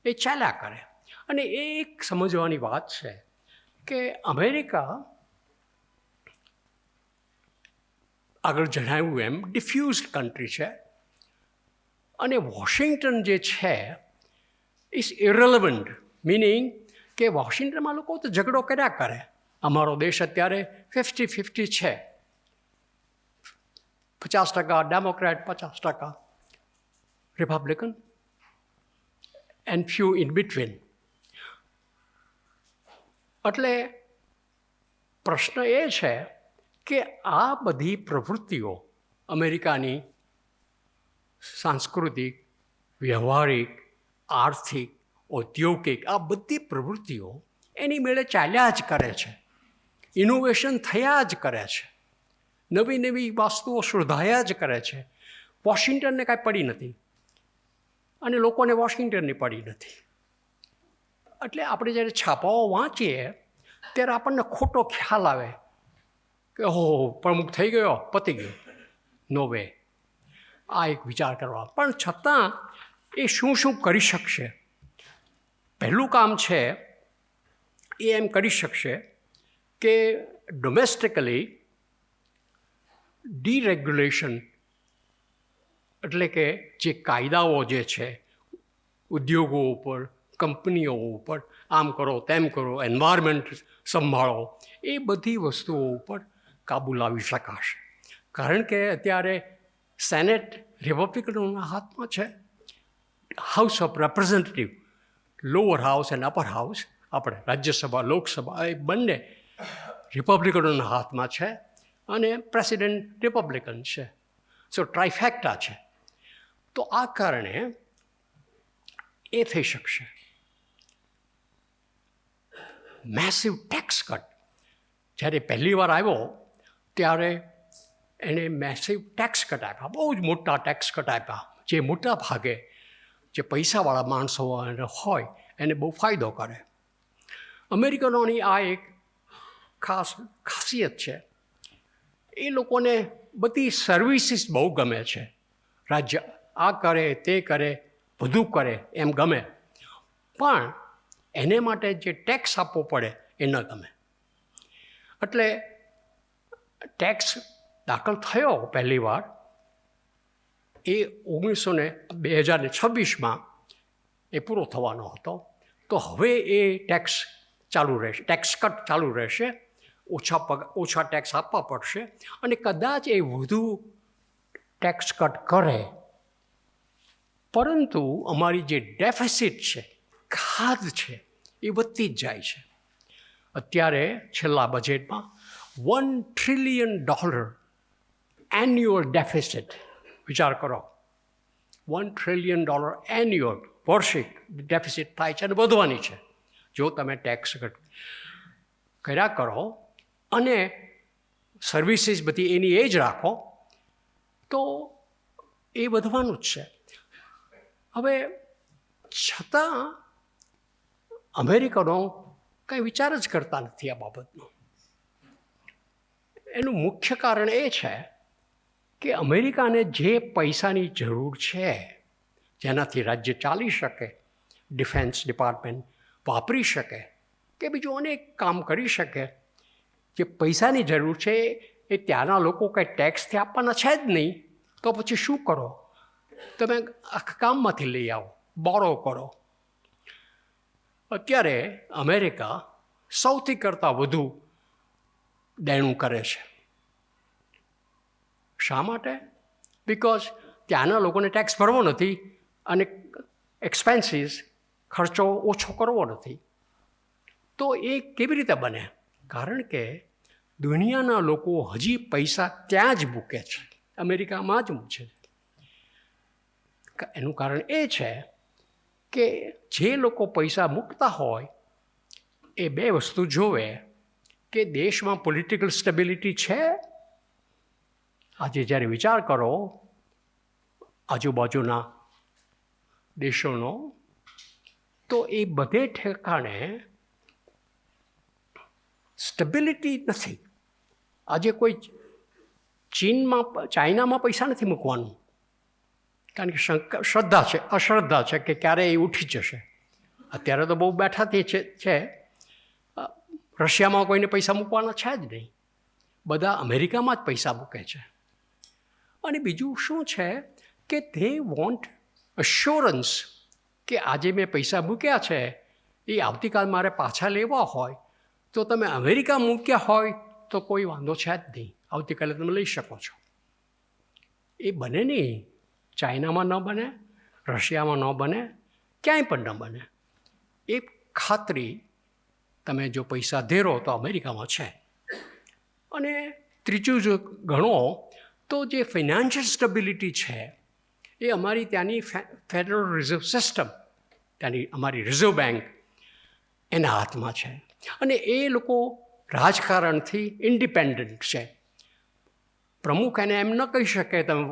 એ ચાલ્યા કરે. અને એ એક સમજવાની વાત છે કે અમેરિકા આગળ જણાવ્યું એમ ડિફ્યુઝડ કન્ટ્રી છે, અને વોશિંગ્ટન જે છે ઇઝ ઇરરિલેવન્ટ, મિનિંગ કે વોશિંગ્ટનમાં લોકો તો ઝઘડો કર્યા કરે. અમારો દેશ અત્યારે 50-50 છે, 50% Democrat, 50% Republican, and few in between. એટલે પ્રશ્ન એ છે કે આ બધી પ્રવૃત્તિઓ અમેરિકાની સાંસ્કૃતિક, વ્યવહારિક, આર્થિક, ઔદ્યોગિક આ બધી પ્રવૃત્તિઓ એની મેળે ચાલ્યા જ કરે છે, ઇનોવેશન થયા જ કરે છે, નવી નવી વસ્તુઓ શોધાયા જ કરે છે. વોશિંગ્ટનને કાંઈ પડી નથી અને લોકોને વોશિંગ્ટનની પડી નથી. એટલે આપણે જ્યારે છાપાઓ વાંચીએ ત્યારે આપણને ખોટો ખ્યાલ આવે કે ઓહો પ્રમુખ થઈ ગયો, પતી ગયો. નો વે. આ એક વિચાર કરવા. પણ છતાં એ શું શું કરી શકશે? પહેલું કામ છે એ એમ કરી શકશે કે ડોમેસ્ટિકલી ડીરેગ્યુલેશન, એટલે કે જે કાયદાઓ જે છે ઉદ્યોગો ઉપર, કંપનીઓ ઉપર, આમ કરો તેમ કરો, એન્વાયરમેન્ટ સંભાળો, એ બધી વસ્તુઓ ઉપર કાબૂ લાવી શકાશે. કારણ કે અત્યારે સેનેટ રિપબ્લિકનોના હાથમાં છે, house of રેપ્રેઝેન્ટેટિવ, lower house and upper house આપણે રાજ્યસભા લોકસભા એ બંને રિપબ્લિકનોના હાથમાં છે અને પ્રેસિડેન્ટ રિપબ્લિકન છે. સો ટ્રાઇફેક્ટા છે. તો આ કારણે એ થઈ શકશે. મેસિવ ટેક્સ કટ જ્યારે પહેલી વાર આવ્યો ત્યારે એને મેસિવ ટેક્સ કટ આપ્યા, બહુ જ મોટા ટેક્સ કટ આપ્યા, જે મોટા ભાગે જે પૈસાવાળા માણસો હોય એને બહુ ફાયદો કરે. અમેરિકનોની આ એક ખાસિયત છે. એ લોકોને બધી સર્વિસીસ બહુ ગમે છે. રાજ્ય આ કરે તે કરે બધું કરે એમ ગમે, પણ એને માટે જે ટેક્સ આપવો પડે એ ન ગમે. એટલે ટેક્સ દાખલ થયો પહેલી વાર એ 2026માં એ પૂરો થવાનો હતો. તો હવે એ ટેક્સ ચાલુ રહેશે, ટેક્સ કટ ચાલુ રહેશે. ઓછા ટેક્સ આપવા પડશે અને કદાચ એ વધુ ટેક્સ કટ કરે, પરંતુ અમારી જે ડેફિસિટ છે, ખાધ છે, એ વધતી જ જાય છે. અત્યારે છેલ્લા બજેટમાં $1 trillion એન્યુઅલ ડેફિસિટ, વિચાર કરો, $1 trillion એન્યુઅલ વાર્ષિક ડેફિસિટ થાય છે અને વધવાની છે જો તમે ટેક્સ કટ કર્યા કરો અને સર્વિસીસ બધી એની એ જ રાખો તો એ વધવાનું જ છે. હવે છતાં અમેરિકનો કંઈ વિચાર જ કરતા નથી આ બાબતનો. એનું મુખ્ય કારણ એ છે કે અમેરિકાને જે પૈસાની જરૂર છે, જેનાથી રાજ્ય ચાલી શકે, ડિફેન્સ ડિપાર્ટમેન્ટ વાપરી શકે કે બીજું અનેક કામ કરી શકે, જે પૈસાની જરૂર છે એ ત્યાંના લોકો કંઈ ટેક્સથી આપવાના છે જ નહીં. તો પછી શું કરો? તમે આખા કામમાંથી લઈ આવો, બોરો કરો. અત્યારે અમેરિકા સૌથી કરતાં વધુ દેણું કરે છે. શા માટે? બિકોઝ ત્યાંના લોકોને ટેક્સ ભરવો નથી અને એક્સપેન્સીસ ખર્ચો ઓછો કરવો નથી. તો એ કેવી રીતે બને? કારણ કે દુનિયાના લોકો હજી પૈસા ત્યાં જ મૂકે છે, અમેરિકામાં જ મૂકે છે. એનું કારણ એ છે કે જે લોકો પૈસા મૂકતા હોય એ બે વસ્તુ જોવે કે દેશમાં પોલિટિકલ સ્ટેબિલિટી છે. આજે જ્યારે વિચાર કરો આજુબાજુના દેશોનો, તો એ બધે ઠેકાણે સ્ટેબિલિટી નથી. આજે કોઈ ચાઇનામાં પૈસા નથી મૂકવાનું, કારણ કે શ્રદ્ધા છે, અશ્રદ્ધા છે કે ક્યારે એ ઉઠી જશે. અત્યારે તો બહુ બેઠાથી છે. રશિયામાં કોઈને પૈસા મૂકવાના છે જ નહીં, બધા અમેરિકામાં જ પૈસા મૂકે છે. અને બીજું શું છે કે ધે વોન્ટ અશ્યોરન્સ કે આજે મેં પૈસા મૂક્યા છે એ આવતીકાલ મારે પાછા લેવા હોય તો તમે અમેરિકા મૂક્યા હોય તો કોઈ વાંધો છે જ નહીં, આવતીકાલે તમે લઈ શકો છો. એ બને નહીં. ચાઇનામાં ન બને, રશિયામાં ન બને, ક્યાંય પણ ન બને. એ ખાતરી તમે જો પૈસા ધેરો તો અમેરિકામાં છે. અને ત્રીજું જો ગણો તો જે ફાઇનાન્શિયલ સ્ટેબિલિટી છે એ અમારી ત્યાંની ફેડરલ રિઝર્વ સિસ્ટમ, ત્યાંની અમારી રિઝર્વ બેંક, એના હાથમાં છે. અને એ લોકો રાજકારણથી ઇન્ડિપેન્ડન્ટ છે. પ્રમુખ એને એમ ન કહી શકે તમે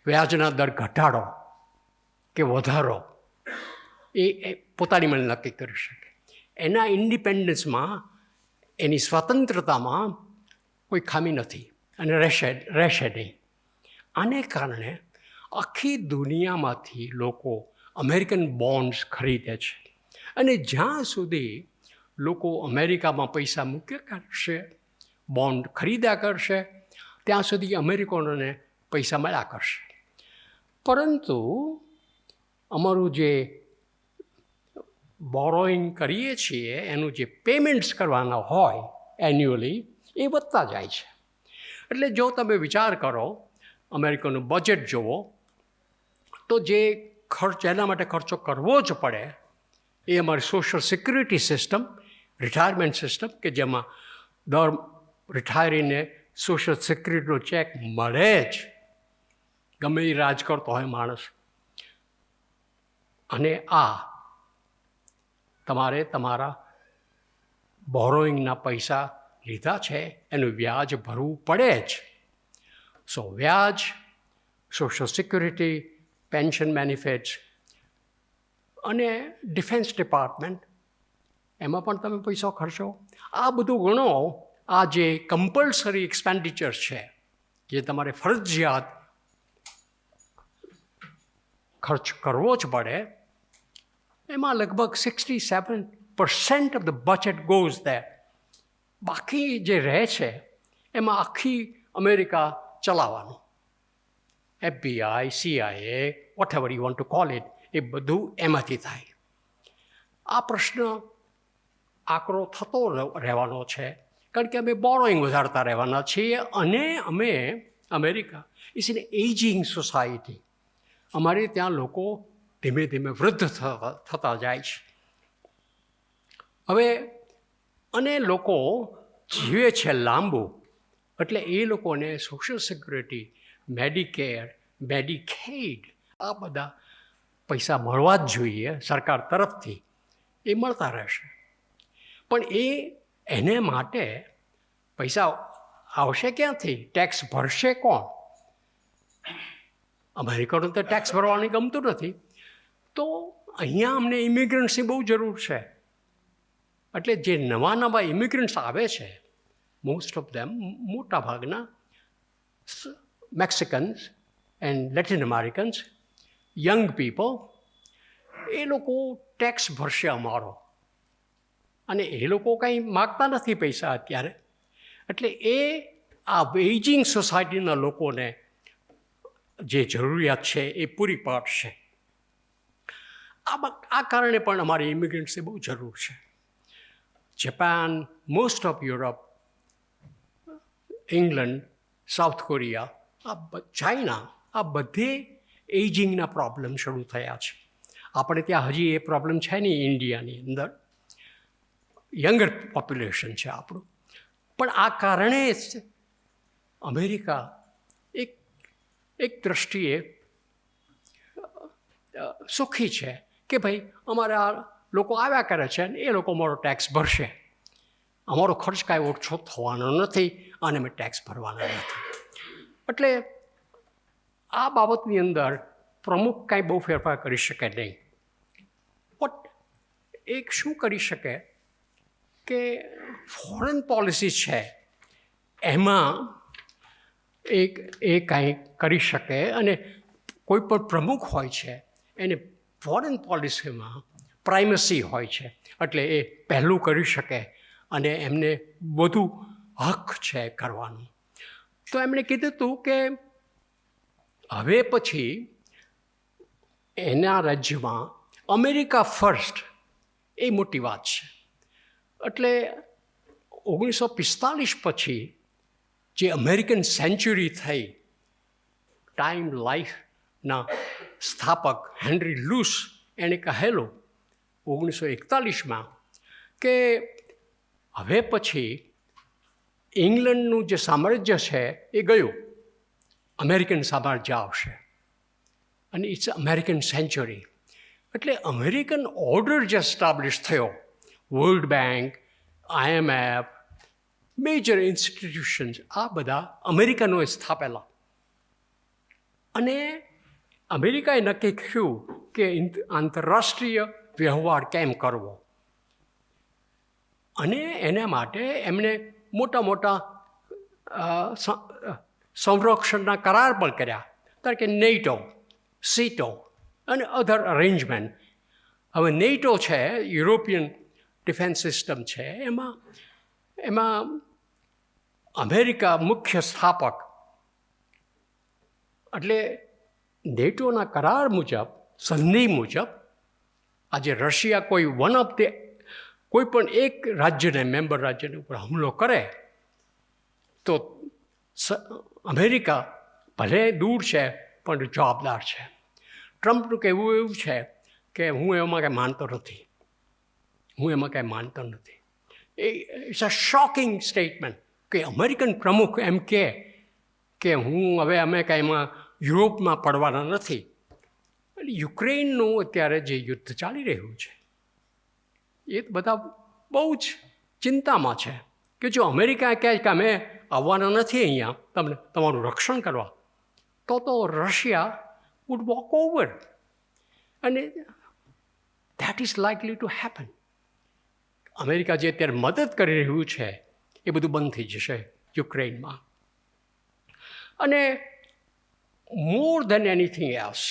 વ્યાજના દર ઘટાડો કે વધારો, એ પોતાની મને નક્કી કરી શકે. એના ઇન્ડિપેન્ડન્સમાં, એની સ્વતંત્રતામાં કોઈ ખામી નથી અને રહેશે નહીં. આને કારણે આખી દુનિયામાંથી લોકો અમેરિકન બોન્ડ્સ ખરીદે છે. અને જ્યાં સુધી લોકો અમેરિકામાં પૈસા મૂક્યા કરશે, બોન્ડ ખરીદ્યા કરશે, ત્યાં સુધી અમેરિકનોને પૈસા મળ્યા કરશે. પરંતુ અમારું જે બોરોઈંગ કરીએ છીએ એનું જે પેમેન્ટ્સ કરવાના હોય એન્યુઅલી, એ વધતા જાય છે. એટલે જો તમે વિચાર કરો, અમેરિકાનું બજેટ જુઓ, તો જે ખર્ચ એના માટે ખર્ચો કરવો જ પડે એ અમારી social security system, retirement system, કે જેમાં દર રિટાયરીને સોશિયલ સિક્યુરિટીનો ચેક મળે જ, ગમે એ રાજ કરતો હોય માણસ. અને આ તમારે તમારા બોરોઈંગના પૈસા લીધા છે એનું વ્યાજ ભરવું પડે જ. સો વ્યાજ, સોશિયલ સિક્યુરિટી, પેન્શન બેનિફિટ્સ અને ડિફેન્સ ડિપાર્ટમેન્ટ, એમાં પણ તમે પૈસા ખર્ચો. આ બધું ગણો, આ જે કમ્પલસરી એક્સપેન્ડિચર છે, જે તમારે ફરજિયાત ખર્ચ કરવો જ પડે, એમાં લગભગ 67% of the budget goes there. બાકી જે રહે છે એમાં આખી અમેરિકા ચલાવવાનું, FBI, CIA, whatever you want to call it, એ બધું એમાંથી થાય. આ પ્રશ્ન આકરો થતો રહેવાનો છે, કારણ કે અમે બોરોઈંગ વધારતા રહેવાના છીએ, અને અમે America is an ageing society. અમારે ત્યાં લોકો ધીમે ધીમે વૃદ્ધ થતા જાય છે. હવે અને લોકો જીવે છે લાંબુ, એટલે એ લોકોને સોશિયલ સિક્યુરિટી, મેડિકેર, મેડિકેડ, આ બધા પૈસા મળવા જ જોઈએ સરકાર તરફથી. એ મળતા રહેશે. પણ એને માટે પૈસા આવશે ક્યાંથી? ટેક્સ ભરશે કોણ? અમેરિકનો તો ટેક્સ ભરવાની ગમતું નથી, તો અહીંયા અમને ઇમિગ્રન્ટ્સની બહુ જરૂર છે. એટલે જે નવા ઇમિગ્રન્ટ્સ આવે છે, મોસ્ટ ઓફ ધેમ, મોટા ભાગના Mexicans and Latin Americans, young people, એ લોકો ટેક્સ ભરશે અમારો. અને એ લોકો કંઈ માગતા નથી પૈસા અત્યારે. એટલે આ એજિંગ સોસાયટીના લોકોને જે જરૂરિયાત છે એ પૂરી પાડશે. આ કારણે પણ અમારી ઇમિગ્રન્ટ્સની બહુ જરૂર છે. Japan, most of Europe, England, south Korea, China, આ બધે એજિંગના પ્રોબ્લેમ શરૂ થયા છે. આપણે ત્યાં હજી એ પ્રોબ્લેમ છે નહીં ઇન્ડિયાની અંદર, યંગર પોપ્યુલેશન છે આપણું. પણ આ કારણે જ અમેરિકા એક દૃષ્ટિએ સુખી છે કે ભાઈ અમારા લોકો આવ્યા કરે છે અને એ લોકો અમારો ટેક્સ ભરશે. અમારો ખર્ચ કાંઈ ઓછો થવાનો નથી અને અમે ટેક્સ ભરવાના નથી. એટલે આ બાબતની અંદર પ્રમુખ કાંઈ બહુ ફેરફાર કરી શકે નહીં. પણ એક શું કરી શકે કે ફોરેન પોલિસી છે એમાં એ કાંઈ કરી શકે, અને કોઈ પણ પ્રમુખ હોય છે એને ફોરેન પોલિસીમાં પ્રાઇમસી હોય છે, એટલે એ પહેલું કરી શકે અને એમને વધુ હક છે કરવાનું. તો એમણે કીધું હતું કે હવે પછી એના રાજ્યમાં અમેરિકા ફર્સ્ટ એ મોટી વાત છે. એટલે 1945 પછી જે અમેરિકન સેન્ચુરી થઈ, ટાઈમ લાઈફના સ્થાપક હેનરી લુસ એણે કહેલું 1941માં કે હવે પછી ઇંગ્લેન્ડનું જે સામ્રાજ્ય છે એ ગયું, અમેરિકન સામ્રાજ્ય આવશે, અને ઇટ્સ અમેરિકન સેન્ચુરી. એટલે અમેરિકન ઓર્ડર જે એસ્ટાબ્લિશ થયો, world bank, IMF, major institutions, આ બધા અમેરિકનોએ સ્થાપેલા. અને અમેરિકાએ નક્કી કર્યું કે આંતરરાષ્ટ્રીય વ્યવહાર કેમ કરવો, અને એના માટે એમણે મોટા મોટા સંરક્ષણના કરાર પણ કર્યા, ધારો કે નેટો, સીટો અને અધર અરેન્જમેન્ટ. હવે નેટો છે, યુરોપિયન ડિફેન્સ સિસ્ટમ છે, એમાં અમેરિકા મુખ્ય સ્થાપક. એટલે નેટોના કરાર મુજબ, સંધિ મુજબ, આજે રશિયા કોઈ પણ એક રાજ્યને, મેમ્બર રાજ્યને ઉપર હુમલો કરે તો અમેરિકા ભલે દૂર છે પણ જવાબદાર છે. ટ્રમ્પનું કહેવું એવું છે કે હું એમાં કંઈ માનતો નથી. હું એમાં કાંઈ માનતો નથી. ઇટ્સ અ શોકિંગ સ્ટેટમેન્ટ કે અમેરિકન પ્રમુખ એમ કે અમે કાંઈ એમાં યુરોપમાં પડવાના નથી. અને યુક્રેનનું અત્યારે જે યુદ્ધ ચાલી રહ્યું છે એ બધા બહુ જ ચિંતામાં છે કે જો અમેરિકા કહે કે અમે આવવાના નથી અહીંયા તમારું રક્ષણ કરવા, તો રશિયા વુડ વોક ઓવર, અને that is likely to happen. America જે અત્યારે મદદ કરી રહ્યું છે એ બધું બંધ થઈ જશે યુક્રેનમાં. અને મોર દેન એનીથિંગ એલ્સ,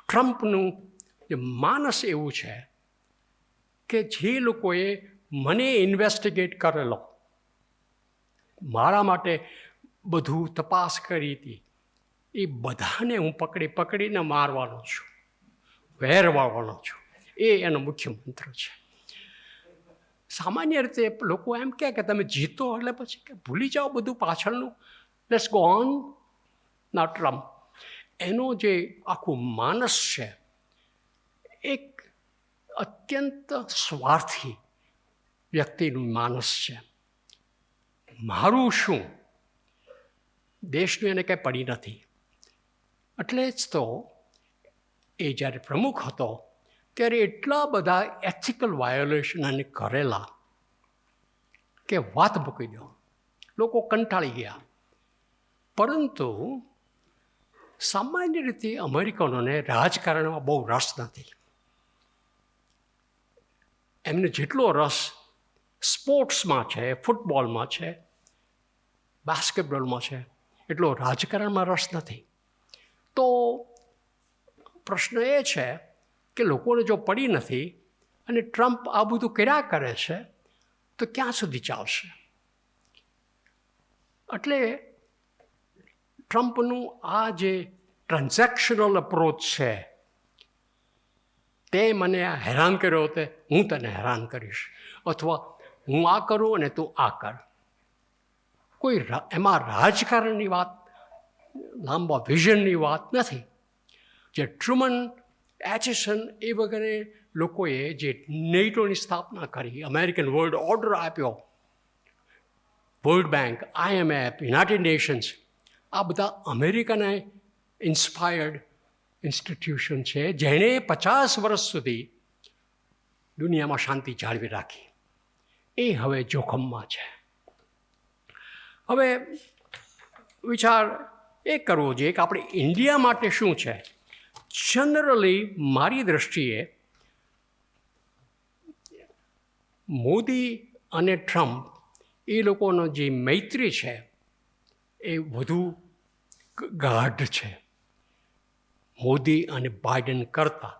ટ્રમ્પનું જે માનસ એવું છે કે જે લોકોએ મને ઇન્વેસ્ટિગેટ કરેલો, મારા માટે બધું તપાસ કરી હતી, એ બધાને હું પકડીને મારવાનો છું, વેરવાવાનો છું. એ એનો મુખ્ય મંત્ર છે. સામાન્ય રીતે લોકો એમ કહે કે તમે જીતો એટલે પછી કે ભૂલી જાઓ બધું પાછળનું, લેટ્સ ગો ઓન. ના, ટ્રમ્પ એનો જે આખું માનસ છે એક અત્યંત સ્વાર્થી વ્યક્તિનું માનસ છે. મારું શું, દેશનું એને કંઈ પડી નથી. એટલે જ તો એ જ્યારે પ્રમુખ હતો ત્યારે એટલા બધા એથિકલ વાયોલેશન એને કરેલા કે વાત મૂકી દો, લોકો કંટાળી ગયા. પરંતુ સામાન્ય રીતે અમેરિકનોને રાજકારણમાં બહુ રસ નથી. એમને જેટલો રસ સ્પોર્ટ્સમાં છે, ફૂટબોલમાં છે, બાસ્કેટબોલમાં છે, એટલો રાજકારણમાં રસ નથી. તો પ્રશ્ન એ છે કે લોકોને જો પડી નથી અને ટ્રમ્પ આ બધું કર્યા કરે છે તો ક્યાં સુધી ચાલશે? એટલે ટ્રમ્પનું આ જે ટ્રાન્ઝેક્શનલ અપ્રોચ છે, તે મને હેરાન કર્યો હતો, હું તને હેરાન કરીશ, અથવા હું આ કરું અને તું આ કર. કોઈ એમાં રાજકારણની વાત, લાંબા વિઝનની વાત નથી. જે ટ્રુમન, એચિસન એ વગેરે લોકોએ જે નેટોની સ્થાપના કરી, અમેરિકન વર્લ્ડ ઓર્ડર આપ્યો, world bank, IMF, United Nations, આ બધા અમેરિકાના ઇન્સ્પાયર્ડ ઇન્સ્ટિટ્યુશન છે જેણે 50 વર્ષ સુધી દુનિયામાં શાંતિ જાળવી રાખી. એ હવે જોખમમાં છે. હવે વિચાર એ કરવો જોઈએ કે આપણે ઇન્ડિયા માટે શું છે. જનરલી મારી દૃષ્ટિએ મોદી અને ટ્રમ્પ એ લોકોનો જે મૈત્રી છે એ વધુ ગાઢ છે મોદી અને બાઇડન કરતાં.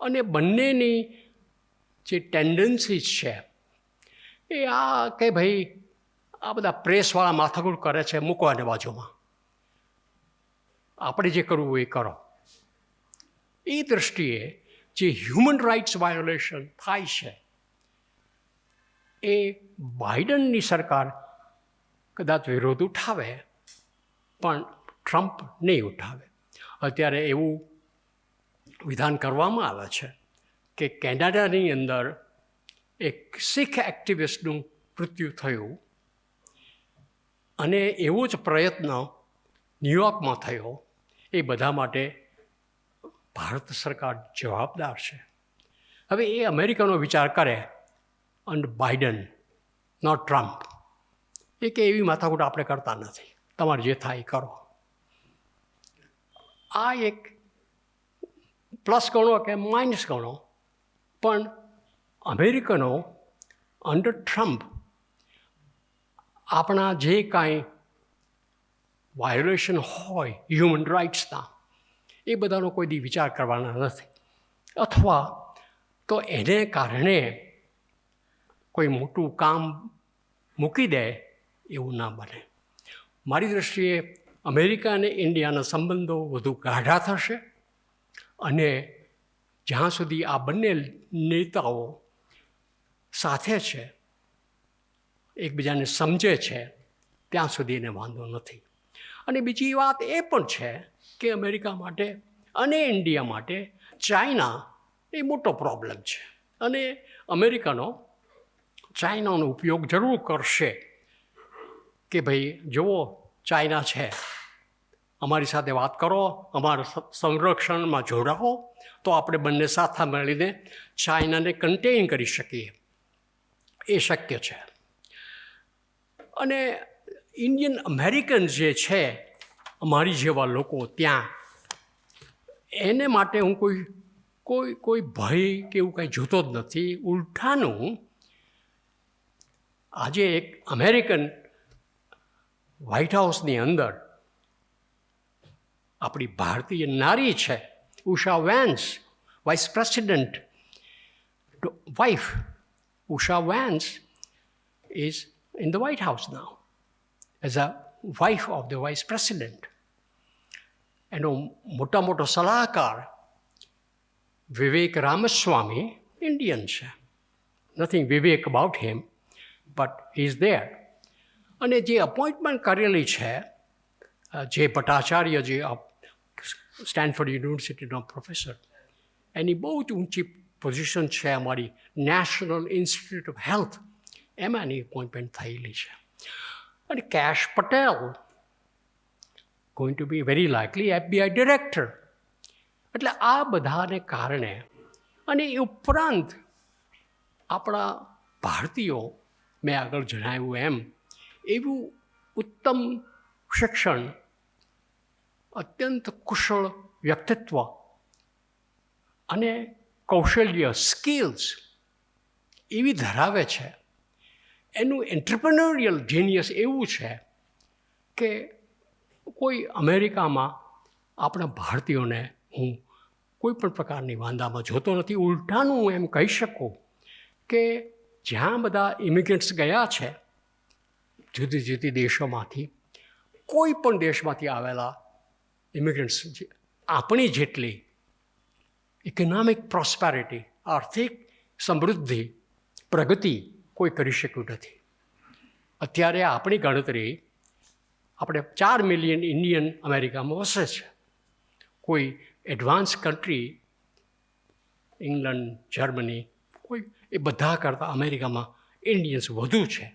અને બંનેની જે ટેન્ડન્સીસ છે એ આ કે ભાઈ આ બધા પ્રેસવાળા માથાકૂટ કરે છે, મૂકવાને બાજુમાં, આપણે જે કરવું એ કરો. એ દૃષ્ટિએ જે હ્યુમન રાઇટ્સ વાયોલેશન થાય છે એ બાઇડનની સરકાર કદાચ વિરોધ ઉઠાવે પણ ટ્રમ્પ નહીં ઉઠાવે. અત્યારે એવું વિધાન કરવામાં આવે છે કે કેનેડાની અંદર એક શીખ એક્ટિવિસ્ટનું મૃત્યુ થયું અને એવો જ પ્રયત્ન ન્યૂયોર્કમાં થયો. એ બધા માટે ભારત સરકાર જવાબદાર છે. હવે એ અમેરિકનો વિચાર કરે અને બાઇડન, નોટ ટ્રમ્પ, એ કે એવી માથાકૂટ આપણે કરતા નથી, તમારે જે થાય એ કરો. આ એક પ્લસ ગણો કે માઇનસ ગણો, પણ અમેરિકનો અંડર ટ્રમ્પ આપણા જે કાંઈ વાયોલેશન હોય હ્યુમન રાઇટ્સના એ બધાનો કોઈ દી વિચાર કરવાના નથી. અથવા તો એને કારણે કોઈ મોટું કામ મૂકી દે એવું ના બને. મારી દૃષ્ટિએ અમેરિકા અને ઇન્ડિયાના સંબંધો વધુ ગાઢા થશે અને જ્યાં સુધી આ બંને નેતાઓ સાથે છે, એકબીજાને સમજે છે, ત્યાં સુધી એને વાંધો નથી. અને બીજી વાત એ પણ છે કે અમેરિકા માટે અને ઇન્ડિયા માટે ચાઇના એ મોટો પ્રોબ્લેમ છે. અને અમેરિકનો ચાઇનાનો ઉપયોગ જરૂર કરશે કે ભાઈ જુઓ ચાઇના છે, અમારી સાથે વાત કરો, અમારા સંરક્ષણમાં જોડાઓ, તો આપણે બંને સાથે મળીને ચાઇનાને કન્ટેન કરી શકીએ. એ શક્ય છે. અને ઇન્ડિયન અમેરિકન જે છે, અમારી જેવા લોકો ત્યાં, એને માટે હું કોઈ ભય કે એવું કંઈ જોતો જ નથી. ઉલટાનું આજે એક અમેરિકન વ્હાઇટ હાઉસની અંદર આપણી ભારતીય નારી છે, Usha Vance, vice president wife. Usha Vance is in the White House now as a wife of the vice president. એનો મોટો સલાહકાર વિવેક રામસ્વામી ઇન્ડિયન છે. Nothing Vivek about him, but he is there. અને જે અપોઇન્ટમેન્ટ કરેલી છે, જે ભટ્ટાચાર્ય, જે સ્ટેનફોર્ડ યુનિવર્સિટીનો પ્રોફેસર, એની બહુ જ ઊંચી પોઝિશન છે અમારી નેશનલ ઇન્સ્ટિટ્યૂટ ઓફ હેલ્થ, એમાં એની અપોઇન્ટમેન્ટ થયેલી છે. અને Kash Patel going to be very likely FBI director. એટલે આ બધાને કારણે, અને એ ઉપરાંત આપણા ભારતીયો, મેં આગળ જણાવ્યું એમ, એવું ઉત્તમ શિક્ષણ, અત્યંત કુશળ વ્યક્તિત્વ અને કૌશલ્ય, સ્કિલ્સ એવી ધરાવે છે. એનું એન્ટરપ્રેન્યોરિયલ જીનિયસ એવું છે કે કોઈ અમેરિકામાં આપણા ભારતીયોને હું કોઈ પણ પ્રકારની વાંધામાં જોતો નથી. ઉલટાનું હું એમ કહી શકું કે જ્યાં બધા ઇમિગ્રન્ટ્સ ગયા છે જુદી જુદી દેશોમાંથી, કોઈ પણ દેશમાંથી આવેલા ઇમિગ્રન્ટ્સ આપણી જેટલી ઇકોનોમિક પ્રોસ્પેરિટી, આર્થિક સમૃદ્ધિ, પ્રગતિ કોઈ કરી શક્યું નથી. અત્યારે આપણી ગણતરી, આપણે 4 મિલિયન ઇન્ડિયન અમેરિકામાં વસે છે. કોઈ એડવાન્સ કન્ટ્રી, ઇંગ્લેન્ડ, જર્મની, કોઈ એ બધા કરતાં અમેરિકામાં ઇન્ડિયન્સ વધુ છે.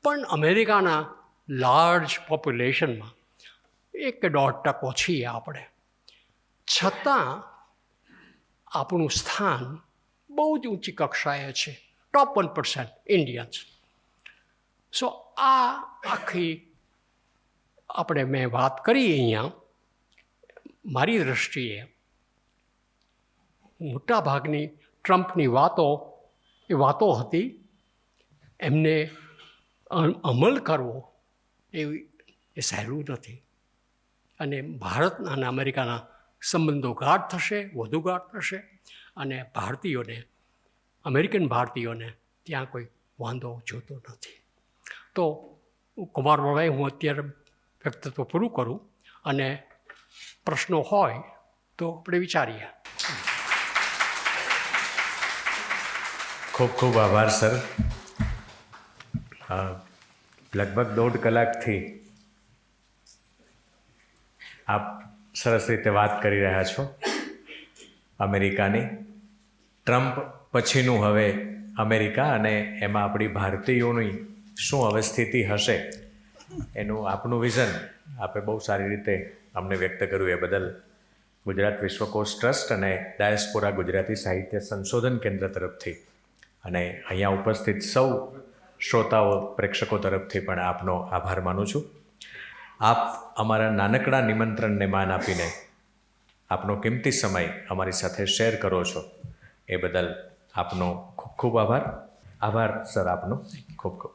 પણ અમેરિકાના લાર્જ પોપ્યુલેશનમાં 1 કે 1.5% છીએ આપણે. છતાં આપણું સ્થાન બહુ જ ઊંચી કક્ષાએ છે, ટોપ 1% ઇન્ડિયન્સ. સો આ આખી આપણે મેં વાત કરી અહીંયા, મારી દૃષ્ટિએ મોટાભાગની ટ્રમ્પની વાતો હતી, એમને અમલ કરવો એ સહેલું નથી. અને ભારતના અને અમેરિકાના સંબંધો ગાઢ થશે, વધુ ગાઢ થશે, અને ભારતીયોને, અમેરિકન ભારતીયોને ત્યાં કોઈ વાંધો જોતો નથી. તો કુમારભાઈ, હું અત્યારે વ્યક્તિત્વ પૂરું કરું, અને પ્રશ્નો હોય તો આપણે વિચારીએ. ખૂબ ખૂબ આભાર સર. લગભગ 1.5 કલાકથી આપ સરસ રીતે વાત કરી રહ્યા છો અમેરિકાની. ટ્રમ્પ પછીનું હવે અમેરિકા અને એમાં આપણી ભારતીયોની શું હવે સ્થિતિ હશે, એનું આપનું વિઝન આપે બહુ સારી રીતે અમને વ્યક્ત કર્યું. એ બદલ ગુજરાત વિશ્વકોશ ટ્રસ્ટ અને ડાયસ્પોરા ગુજરાતી સાહિત્ય સંશોધન કેન્દ્ર તરફથી અને અહીંયા ઉપસ્થિત સૌ શ્રોતાઓ, પ્રેક્ષકો તરફથી પણ આપનો આભાર માનું છું. આપ અમારા નાનકડા નિમંત્રણને માન આપીને આપનો કિંમતી સમય અમારી સાથે શેર કરો છો, એ બદલ આપનો ખૂબ ખૂબ આભાર. આભાર સર આપનો. ખૂબ ખૂબ.